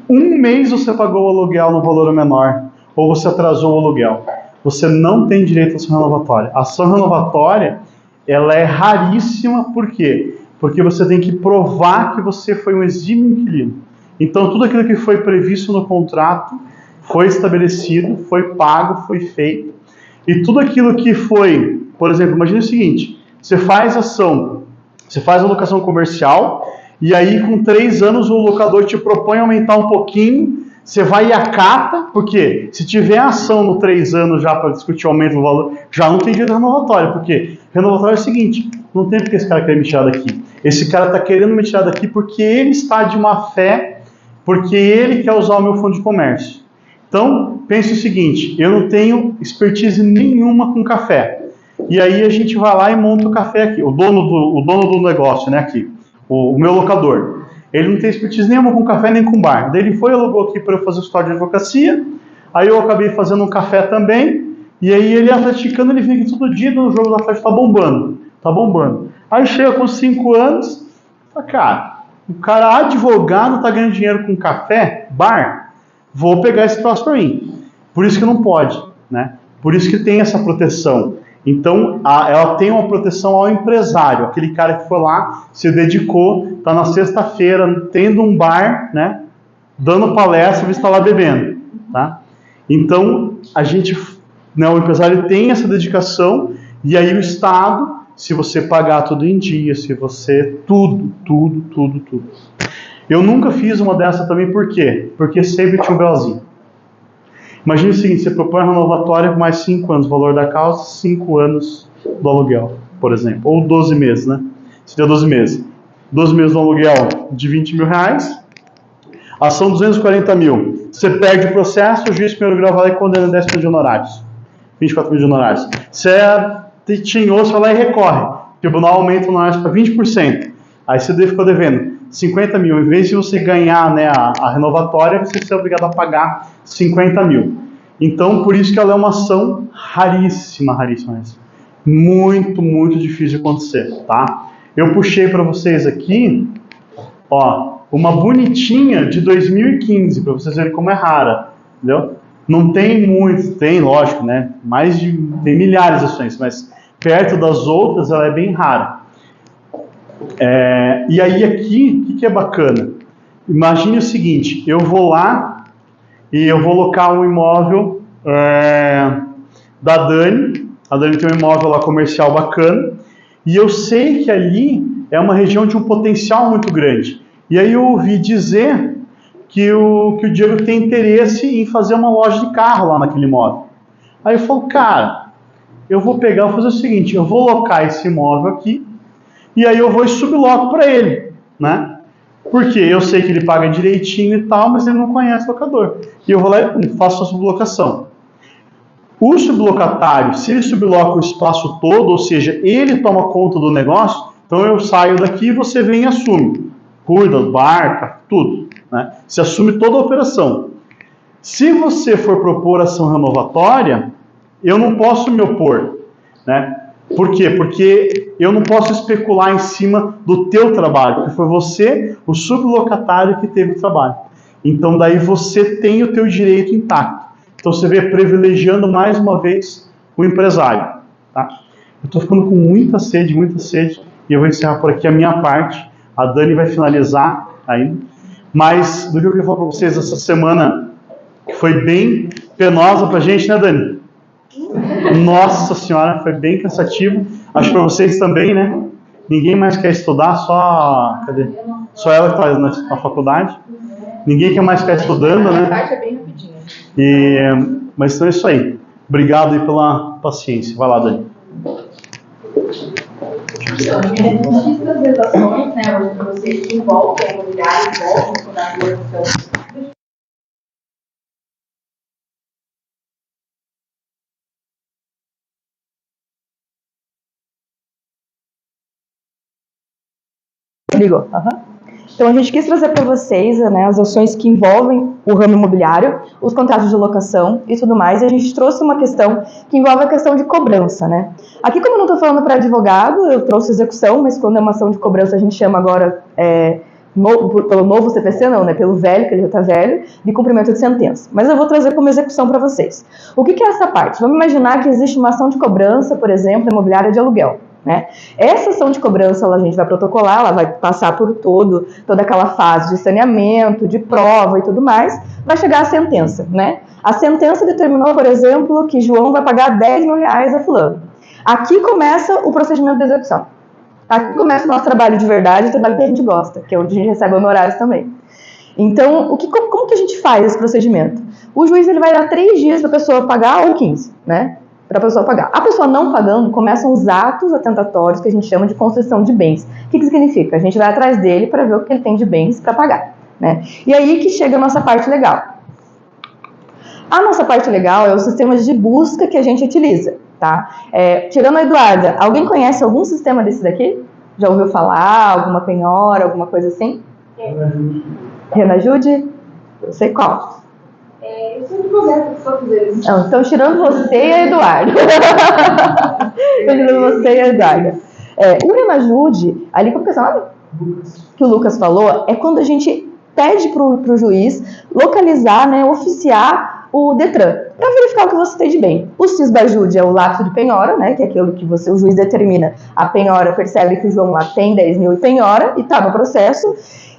1 mês você pagou o aluguel no valor menor, ou você atrasou o aluguel. Você não tem direito à ação renovatória. A ação renovatória, ela é raríssima, por quê? Porque você tem que provar que você foi um exímio inquilino. Então, tudo aquilo que foi previsto no contrato foi estabelecido, foi pago, foi feito. E tudo aquilo que foi, por exemplo, imagine o seguinte, você faz ação, você faz alocação comercial, e aí com 3 anos o locador te propõe aumentar um pouquinho, você vai e acata, porque se tiver ação no 3 anos já para discutir o aumento do valor, já não tem direito renovatório, porque renovatório é o seguinte, não tem porque esse cara quer me tirar daqui. Esse cara está querendo me tirar daqui porque ele está de má fé, porque ele quer usar o meu fundo de comércio. Então, pense o seguinte, eu não tenho expertise nenhuma com café. E aí a gente vai lá e monta o café aqui, o dono do negócio, né, aqui, o meu locador. Ele não tem expertise nenhuma com café nem com bar. Daí ele foi e alugou aqui para eu fazer o escritório de advocacia. Aí eu acabei fazendo um café também. E aí ele atleticano, ele vem aqui todo dia no jogo da festa, tá bombando. Tá bombando. Aí chega com 5 anos, fala, cara, o cara advogado tá ganhando dinheiro com café, bar, vou pegar esse troço para mim. Por isso que não pode, né? Por isso que tem essa proteção. Então, ela tem uma proteção ao empresário, aquele cara que foi lá, se dedicou, está na sexta-feira, tendo um bar, né, dando palestra, você está lá bebendo. Tá? Então, o empresário tem essa dedicação, e aí o Estado, se você pagar tudo em dia, se você... Tudo. Eu nunca fiz uma dessa também, por quê? Porque sempre tinha um belzinho. Imagina o seguinte, você propõe uma renovatória com mais 5 anos, o valor da causa, 5 anos do aluguel, por exemplo. Ou 12 meses, né? Seria 12 meses. 12 meses do aluguel de 20 mil reais, ação 240 mil. Você perde o processo, o juiz de primeiro grau vai lá e condena 10 mil de honorários. 24 mil de honorários. Você tinhou, você vai lá e recorre. O tribunal aumenta o honorário para 20%. Aí você ficou devendo 50 mil. Em vez de você ganhar, né, a renovatória, você ser obrigado a pagar 50 mil. Então, por isso que ela é uma ação raríssima. Muito, muito difícil de acontecer, tá? Eu puxei para vocês aqui, ó, uma bonitinha de 2015, para vocês verem como é rara, entendeu? Não tem muito, tem, lógico, né? Tem milhares de ações, mas perto das outras ela é bem rara. E aí aqui, o que é bacana? Imagine o seguinte, eu vou lá e eu vou locar um imóvel da Dani. A Dani tem um imóvel lá comercial bacana, e eu sei que ali é uma região de um potencial muito grande. E aí eu ouvi dizer que o Diego tem interesse em fazer uma loja de carro lá naquele imóvel. Aí eu falo, cara, eu vou fazer o seguinte, eu vou locar esse imóvel aqui, e aí eu vou e subloco para ele, né? Porque eu sei que ele paga direitinho e tal, mas ele não conhece o locador. E eu vou lá e faço a sublocação. O sublocatário, se ele subloca o espaço todo, ou seja, ele toma conta do negócio, então eu saio daqui e você vem e assume. Cuida, barca, tudo, né? Você assume toda a operação. Se você for propor ação renovatória, eu não posso me opor, né? Por quê? Porque eu não posso especular em cima do teu trabalho, porque foi você, o sublocatário, que teve o trabalho. Então daí você tem o teu direito intacto. Então você vê privilegiando mais uma vez o empresário. Tá? Eu estou ficando com muita sede, e eu vou encerrar por aqui a minha parte. A Dani vai finalizar ainda. Mas do que eu queria falar para vocês essa semana, que foi bem penosa para a gente, né, Dani? Nossa senhora, foi bem cansativo. Acho que para vocês também, né? Ninguém mais quer estudar, só ela que está na faculdade. Ninguém quer mais ficar estudando, né? A parte é bem rapidinho. Mas então é isso aí. Obrigado aí pela paciência. Vai lá, Dani. Muitas das ações, né, hoje para vocês que envolvem a imobiliária, envolvem o fundador, então, Ligou. Então a gente quis trazer para vocês, né, as ações que envolvem o ramo imobiliário, os contratos de locação e tudo mais, e a gente trouxe uma questão que envolve a questão de cobrança, né? Aqui, como eu não estou falando para advogado, eu trouxe execução, mas quando é uma ação de cobrança a gente chama agora, pelo novo CPC não, né, pelo velho, que ele já está velho, de cumprimento de sentença. Mas eu vou trazer como execução para vocês. O que é essa parte? Vamos imaginar que existe uma ação de cobrança, por exemplo, imobiliária de aluguel. Né? Essa ação de cobrança a gente vai protocolar, ela vai passar por toda aquela fase de saneamento, de prova e tudo mais, vai chegar a sentença. Né? A sentença determinou, por exemplo, que João vai pagar 10 mil reais a fulano. Aqui começa o procedimento de execução. Aqui começa o nosso trabalho de verdade, o trabalho que a gente gosta, que é onde a gente recebe honorários também. Então, como que a gente faz esse procedimento? O juiz ele vai dar 3 dias para a pessoa pagar ou 15, né? Para a pessoa pagar. A pessoa não pagando, começam os atos atentatórios que a gente chama de concessão de bens. O que significa? A gente vai atrás dele para ver o que ele tem de bens para pagar. Né? E aí que chega a nossa parte legal. A nossa parte legal é o sistema de busca que a gente utiliza. Tá? Tirando a Eduarda, alguém conhece algum sistema desse daqui? Já ouviu falar? Alguma penhora, alguma coisa assim? Renajude? Eu sei qual. eu sempre converso com outros eles. Não, então, tirando você e a Eduarda. Tirando você e a Eduarda. O Renajude, ali como que é o nome? Que o Lucas falou, é quando a gente pede para o juiz localizar, né, oficiar o Detran, para verificar o que você tem de bem. O Cisbajude é o lapso de penhora, né, que é aquilo que o juiz determina. A penhora percebe que o João lá tem 10 mil e penhora e está no processo.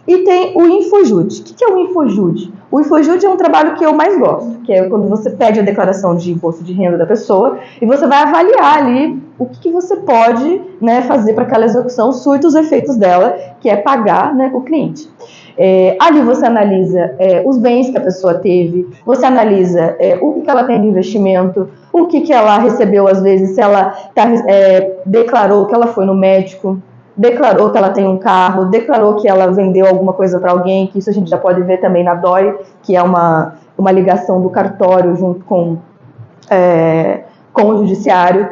E tem o Infojude. O que é o Infojude? O Infojude é um trabalho que eu mais gosto, que é quando você pede a declaração de imposto de renda da pessoa e você vai avaliar ali o que você pode, né, fazer para aquela execução, surta os efeitos dela, que é pagar, né, o cliente. Ali você analisa os bens que a pessoa teve, você analisa o que ela tem de investimento, o que ela recebeu às vezes, se ela declarou que ela foi no médico, declarou que ela tem um carro, declarou que ela vendeu alguma coisa para alguém, que isso a gente já pode ver também na DOI, que é uma ligação do cartório junto com o judiciário.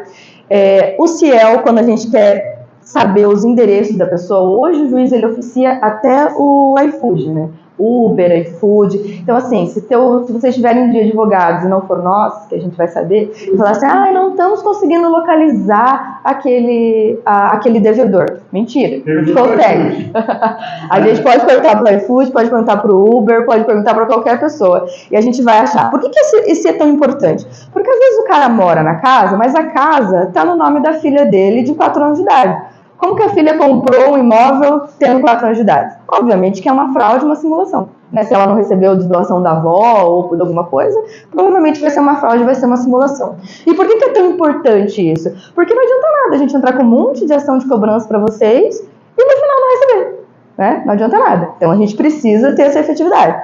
O CIEL, quando a gente quer saber os endereços da pessoa, hoje o juiz ele oficia até o iFood, né? Uber, iFood. Então, assim, se vocês tiverem um dia de advogados e não for nós, que a gente vai saber, e falar assim, não estamos conseguindo localizar aquele devedor. Mentira, a gente consegue. A gente pode perguntar para o iFood, pode perguntar para o Uber, pode perguntar para qualquer pessoa. E a gente vai achar. Por que esse é tão importante? Porque às vezes o cara mora na casa, mas a casa está no nome da filha dele de 4 anos de idade. Como que a filha comprou um imóvel tendo 4 anos de idade? Obviamente que é uma fraude, uma simulação. Né? Se ela não recebeu de doação da avó ou por alguma coisa, provavelmente vai ser uma fraude, vai ser uma simulação. E por que é tão importante isso? Porque não adianta nada a gente entrar com um monte de ação de cobrança para vocês e no final não receber. Né? Não adianta nada. Então a gente precisa ter essa efetividade.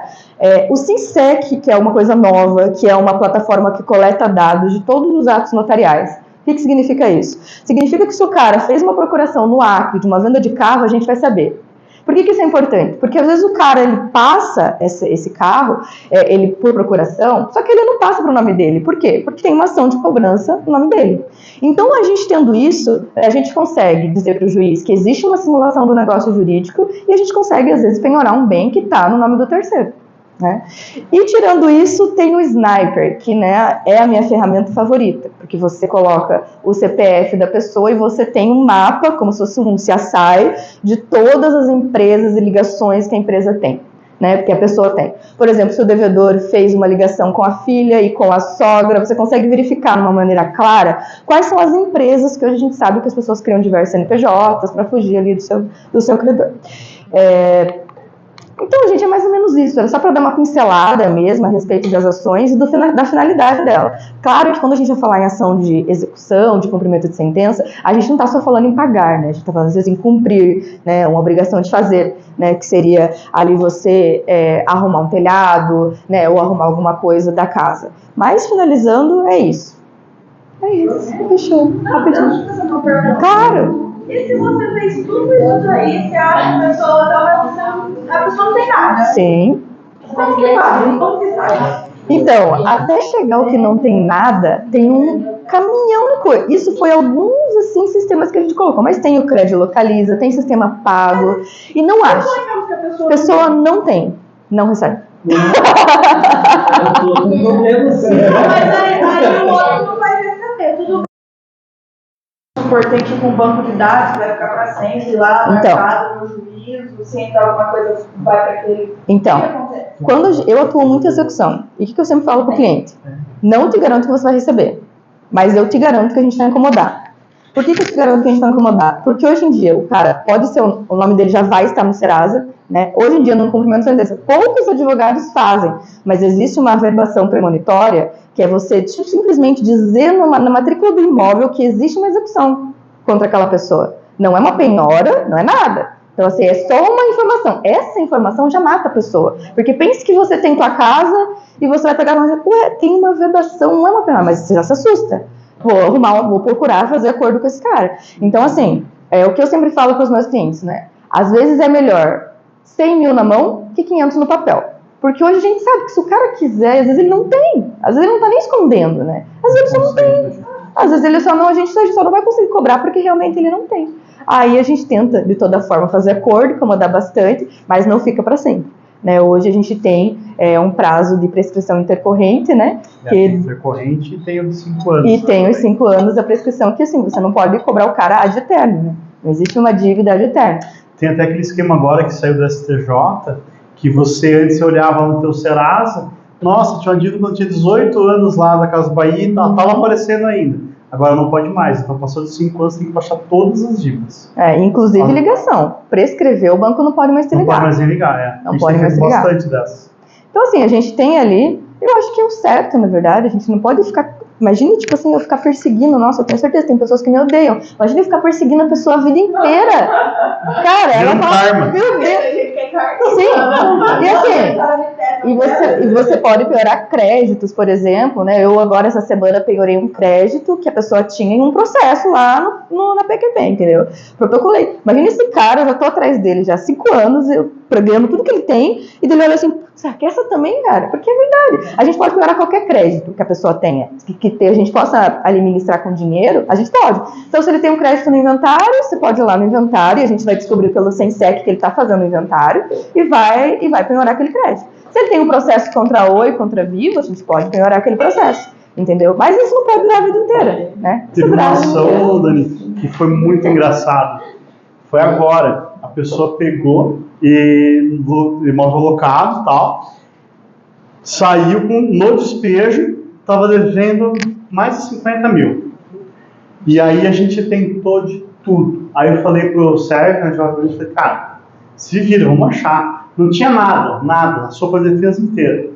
O Sinsec, que é uma coisa nova, que é uma plataforma que coleta dados de todos os atos notariais. O que significa isso? Significa que se o cara fez uma procuração no Acre de uma venda de carro, a gente vai saber. Por que isso é importante? Porque às vezes o cara ele passa esse carro ele por procuração, só que ele não passa para o nome dele. Por quê? Porque tem uma ação de cobrança no nome dele. Então, a gente tendo isso, a gente consegue dizer para o juiz que existe uma simulação do negócio jurídico e a gente consegue, às vezes, penhorar um bem que está no nome do terceiro. Né? E tirando isso, tem o Sniper, que, né, é a minha ferramenta favorita, porque você coloca o CPF da pessoa e você tem um mapa, como se fosse um CSI, de todas as empresas e ligações que a empresa tem, né, que a pessoa tem. Por exemplo, se o devedor fez uma ligação com a filha e com a sogra, você consegue verificar de uma maneira clara quais são as empresas que hoje a gente sabe que as pessoas criam diversos CNPJs para fugir ali do seu credor. Então, gente, é mais ou menos isso. Era só para dar uma pincelada mesmo a respeito das ações e da finalidade dela. Claro que quando a gente vai falar em ação de execução, de cumprimento de sentença, a gente não está só falando em pagar, né? A gente está falando, às vezes, em cumprir, né, uma obrigação de fazer, né, que seria ali você arrumar um telhado, né, ou arrumar alguma coisa da casa. Mas, finalizando, é isso. É isso, fechou. Rapidinho. Claro! E se você fez tudo isso aí, você acha que a pessoa não tem nada? Sim. Como que faz? Como que faz? Então, até chegar ao que não tem nada, tem um caminhão de coisa. Isso foi alguns, assim, sistemas que a gente colocou. Mas tem o Crédito Localiza, tem sistema pago. E não acha. A pessoa não tem, não recebe. Eu tô com problema assim. Mas aí o outro não vai receber. Tudo Importante com um banco de dados que vai ficar para sempre lá, Então. marcado no juízo, se entrar alguma coisa, vai para aquele. Então, O que acontece? quando eu atuo muito em execução, e o que eu sempre falo para o cliente? Não te garanto que você vai receber, mas eu te garanto que a gente vai incomodar. Por que eu te garanto que a gente vai incomodar? Porque hoje em dia, o cara, pode ser, o nome dele já vai estar no Serasa, né? Hoje em dia, no cumprimento de sentença, poucos advogados fazem, mas existe uma averbação premonitória, que é você simplesmente dizer na matrícula do imóvel que existe uma execução contra aquela pessoa. Não é uma penhora, não é nada. Então, assim, é só uma informação. Essa informação já mata a pessoa. Porque pense que você tem tua casa e você vai pegar uma... Ué, tem uma vedação, não é uma penhora, mas você já se assusta. Vou procurar fazer acordo com esse cara. Então, assim, é o que eu sempre falo para os meus clientes, né? Às vezes é melhor 100 mil na mão que 500 no papel. Porque hoje a gente sabe que se o cara quiser, às vezes ele não tem. Às vezes ele não tá nem escondendo, né? Às vezes ele só não tem. Às vezes ele só não, a gente só não vai conseguir cobrar porque realmente ele não tem. Aí a gente tenta, de toda forma, fazer acordo, acomodar bastante, mas não fica para sempre. Né? Hoje a gente tem um prazo de prescrição intercorrente, né? Intercorrente tem o de 5 anos. E tem os 5 anos da prescrição, que assim, você não pode cobrar o cara ad eterno, né? Não existe uma dívida ad eterno. Tem até aquele esquema agora que saiu do STJ, que você antes olhava no teu Serasa, nossa, tinha uma dívida quando tinha 18 anos lá da Casa Bahia e tava aparecendo ainda. Agora não pode mais, então passou de 5 anos, tem que baixar todas as dívidas. Inclusive ligação. Prescreveu, o banco não pode mais te ligar. Não pode mais ligar, Não pode mais ligar. Bastante dessas. Então assim, a gente tem ali, eu acho que é o certo, na verdade, a gente não pode ficar... Imagina, tipo assim, eu ficar perseguindo, nossa, eu tenho certeza, tem pessoas que me odeiam. Imagina eu ficar perseguindo a pessoa a vida inteira. Cara, ela fala, meu Deus. Sim, e assim, e você pode piorar créditos, por exemplo, né? Eu agora, essa semana, piorei um crédito que a pessoa tinha em um processo lá na PQP, entendeu? Protocolei. Imagina esse cara, eu já tô atrás dele já há 5 anos, eu programo tudo que ele tem, e ele olha assim, será que essa também, cara? Porque é verdade. A gente pode piorar qualquer crédito que a pessoa tenha, que a gente possa administrar com dinheiro, a gente pode. Então, se ele tem um crédito no inventário, você pode ir lá no inventário, e a gente vai descobrir pelo SENSEC que ele está fazendo o inventário, e vai penhorar aquele crédito. Se ele tem um processo contra a Oi, contra a Vivo, a gente pode penhorar aquele processo, entendeu? Mas isso não pode durar a vida inteira, né? Teve uma ação, Dani, que foi muito engraçado. Foi agora, a pessoa pegou e imóvel locado e tal, saiu no despejo, estava devendo mais de 50 mil. E aí a gente tentou de tudo. Aí eu falei pro Sérgio, né, eu falei, cara, se vira, vamos achar. Não tinha nada, a sopa de defesa inteira.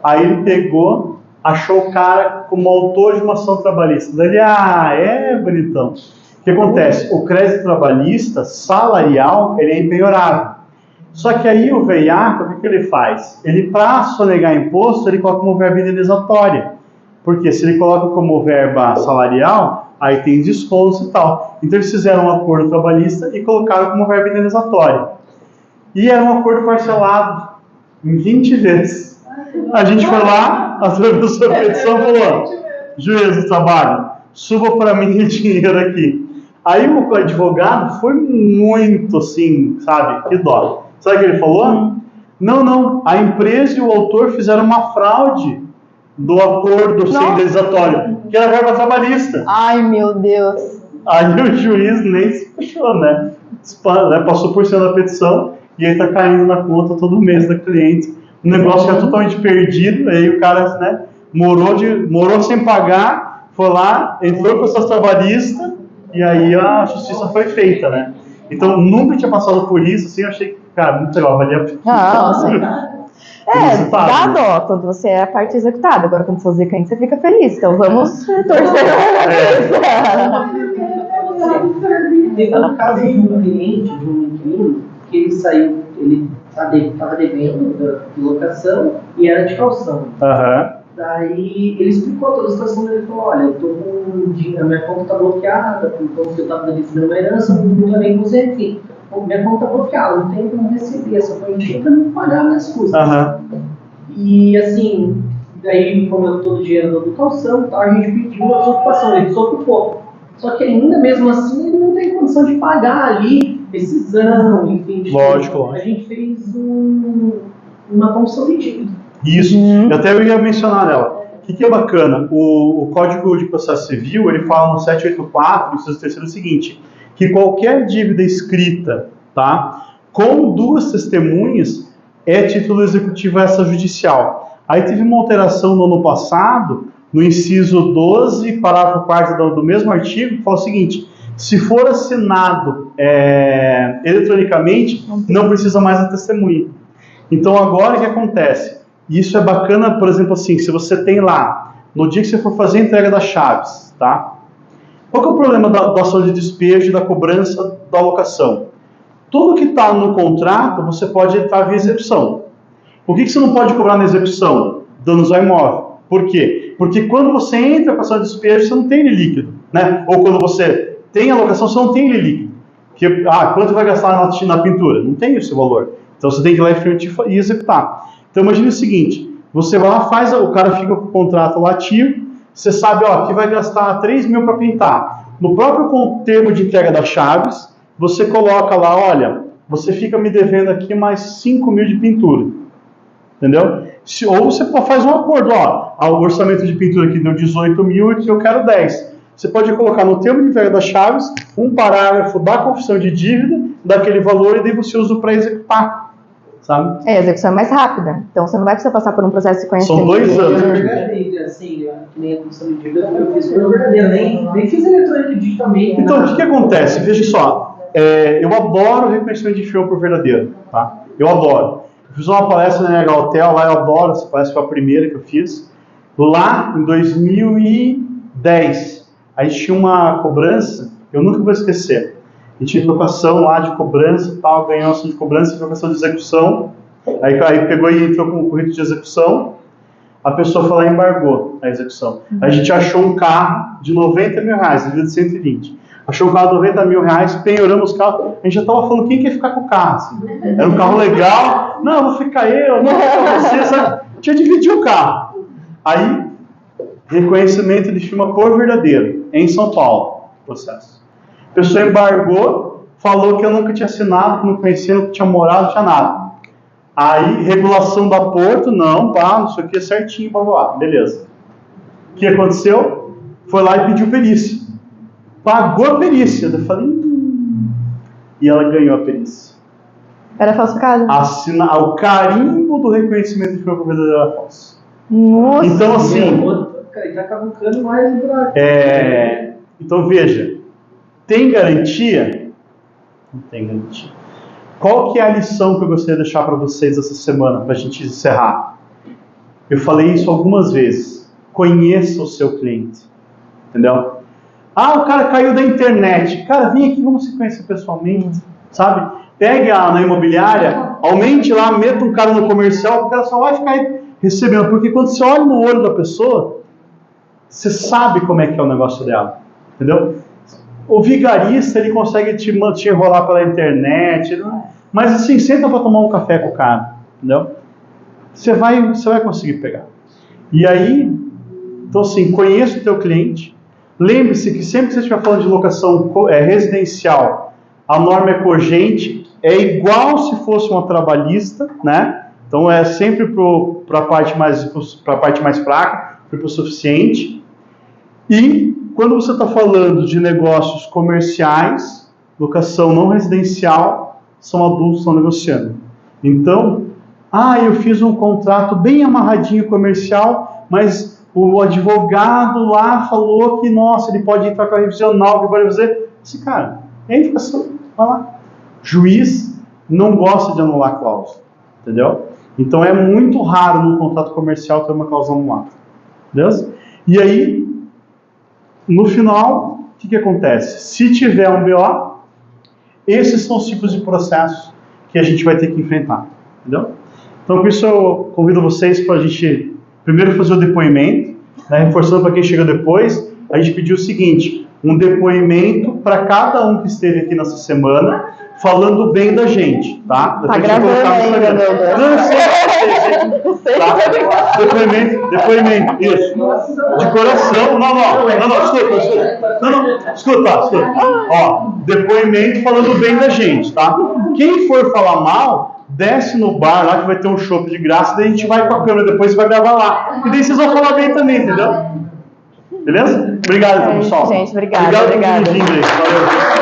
Aí ele pegou, achou o cara como autor de uma ação trabalhista. Daí ele, bonitão. O que acontece? O crédito trabalhista salarial, ele é empenhorável. Só que aí o veiaco, o que ele faz? Ele, para sonegar imposto, ele coloca como verba indenizatória. Porque se ele coloca como verba salarial, aí tem descontos e tal. Então eles fizeram um acordo trabalhista e colocaram como verba indenizatória. E era um acordo parcelado em 20 vezes. A gente foi lá, atravessou a petição e falou, juiz do trabalho, suba para mim o dinheiro aqui. Aí o advogado foi muito assim, sabe, que dó. Sabe o que ele falou? Não, a empresa e o autor fizeram uma fraude do acordo sem indenizatório, que era verba trabalhista. Ai, meu Deus. Aí o juiz nem se puxou, né? Passou por cima da petição e aí tá caindo na conta todo mês da cliente. O negócio que é totalmente perdido, aí o cara, né, morou sem pagar, foi lá, entrou com essas trabalhistas e aí a justiça foi feita, né? Então, nunca tinha passado por isso, assim, eu achei, cara, muito legal, valia a pena. Dá dó quando você é a parte executada. Agora, quando você é cliente, você fica feliz. Então, vamos torcer. Teve um caso de um cliente, de um inquilino, que ele saiu, ele estava devendo de locação e era de calção. Daí ele explicou toda a situação, ele falou, olha, eu tô a minha conta tá bloqueada, então você tá recebendo uma herança, não tô nem com você aqui. Minha conta tá bloqueada, não tenho como receber essa quantia para não pagar minhas custas. E assim, daí como eu tô no dinheiro do calção, tá, a gente pediu a desocupação, ele desocupou. Só que ainda mesmo assim ele não tem condição de pagar ali, decisão, enfim. Lógico. A gente fez uma condição de dívida. Isso, eu até ia mencionar ela. O que é bacana? O Código de Processo Civil, ele fala no 784, inciso terceiro, o seguinte, que qualquer dívida escrita, tá, com duas testemunhas, é título executivo extrajudicial. Aí teve uma alteração no ano passado, no inciso 12, parágrafo 4º do mesmo artigo, que fala o seguinte, se for assinado eletronicamente, não precisa mais da testemunha. Então agora o que acontece? Isso é bacana, por exemplo, assim, se você tem lá, no dia que você for fazer a entrega das chaves, tá? Qual que é o problema da ação de despejo e da cobrança da locação? Tudo que está no contrato, você pode entrar via execução. Por que você não pode cobrar na execução? Danos ao imóvel. Por quê? Porque quando você entra com a ação de despejo, você não tem ele líquido, né? Ou quando você tem a locação, você não tem ele líquido. Porque, quanto vai gastar na pintura? Não tem esse valor. Então você tem que ir lá em frente e executar. Então imagine o seguinte, você vai lá, o cara fica com o contrato lá ativo, você sabe, que vai gastar 3 mil para pintar. No próprio termo de entrega das chaves, você coloca lá, olha, você fica me devendo aqui mais 5 mil de pintura. Entendeu? Ou você faz um acordo, o orçamento de pintura aqui deu 18 mil e aqui eu quero 10. Você pode colocar no termo de entrega das chaves um parágrafo da confissão de dívida, daquele valor, e daí você usa para executar. Sabe? A execução é mais rápida, então você não vai precisar passar por um processo de conhecimento. São 2 anos. Assim, que nem a comissão de dívida, eu fiz por verdadeira, nem fiz eletrônico digitalmente. Então, o que acontece? Veja só, eu adoro o reconhecimento de fiel por verdadeiro, tá? Eu adoro. Eu fiz uma palestra na NH Hotel, lá eu adoro, essa palestra foi a primeira que eu fiz. Lá, em 2010, a gente tinha uma cobrança, eu nunca vou esquecer. A gente tinha locação lá de cobrança e tal, ganhou ação de cobrança e locação de execução. Aí pegou e entrou com o currículo de execução. A pessoa foi lá e embargou a execução. A gente achou um carro de 90 mil reais, devia de 120. Achou um carro de 90 mil reais, penhoramos o carro. A gente já estava falando quem quer ficar com o carro. Assim. Era um carro legal. Não, vou ficar eu, não vou ficar você. Sabe? Tinha dividido o carro. Aí, reconhecimento de firma por verdadeiro, em São Paulo, processo. A pessoa embargou, falou que eu nunca tinha assinado, que não conhecia, não tinha morado, não tinha nada. Aí, regulação da Porto, não sei o que, certinho, blá, blá, blá, beleza. O que aconteceu? Foi lá e pediu perícia. Pagou a perícia. Eu falei, e ela ganhou a perícia. Era falsificado. O carimbo do reconhecimento de firma verdadeira era falso. Nossa. Então, assim... Ele tá cavucando mais no buraco. Então, veja. Tem garantia? Não tem garantia. Qual que é a lição que eu gostaria de deixar para vocês essa semana, para a gente encerrar? Eu falei isso algumas vezes. Conheça o seu cliente. Entendeu? O cara caiu da internet. Cara, vem aqui, vamos se conhecer pessoalmente. Sabe? Pegue na imobiliária, aumente lá, meta um cara no comercial, o cara só vai ficar aí recebendo. Porque quando você olha no olho da pessoa, você sabe como é que é o negócio dela. Entendeu? O vigarista, ele consegue te enrolar pela internet, mas assim, senta para tomar um café com o cara, entendeu? Você vai conseguir pegar. E aí, então assim, conheça o teu cliente, lembre-se que sempre que você estiver falando de locação residencial, a norma é cogente, é igual se fosse uma trabalhista, né? Então é sempre para a parte mais fraca, para o suficiente. E quando você está falando de negócios comerciais, locação não residencial, são adultos que estão negociando. Então, eu fiz um contrato bem amarradinho comercial, mas o advogado lá falou que, nossa, ele pode entrar com a revisional, que pode fazer. Esse cara, entra, vai lá. Juiz não gosta de anular cláusula, entendeu? Então é muito raro no contrato comercial ter uma cláusula anulada, beleza? E aí, no final, o que acontece? Se tiver um BO, esses são os tipos de processos que a gente vai ter que enfrentar, entendeu? Então, com isso, eu convido vocês para a gente primeiro fazer o depoimento, né, reforçando para quem chega depois, a gente pediu o seguinte, um depoimento para cada um que esteve aqui nessa semana, falando bem da gente, tá? Tá gravando ainda, meu Deus. Não, eu sei, tá? Depoimento, isso. De coração, escuta. Ó, depoimento falando bem da gente, tá? Quem for falar mal, desce no bar lá que vai ter um chopp de graça, daí a gente vai com a câmera depois e vai gravar lá. E daí vocês vão falar bem também, entendeu? Beleza? Obrigado, pessoal. Gente, obrigada. Obrigado por vir aí. Valeu.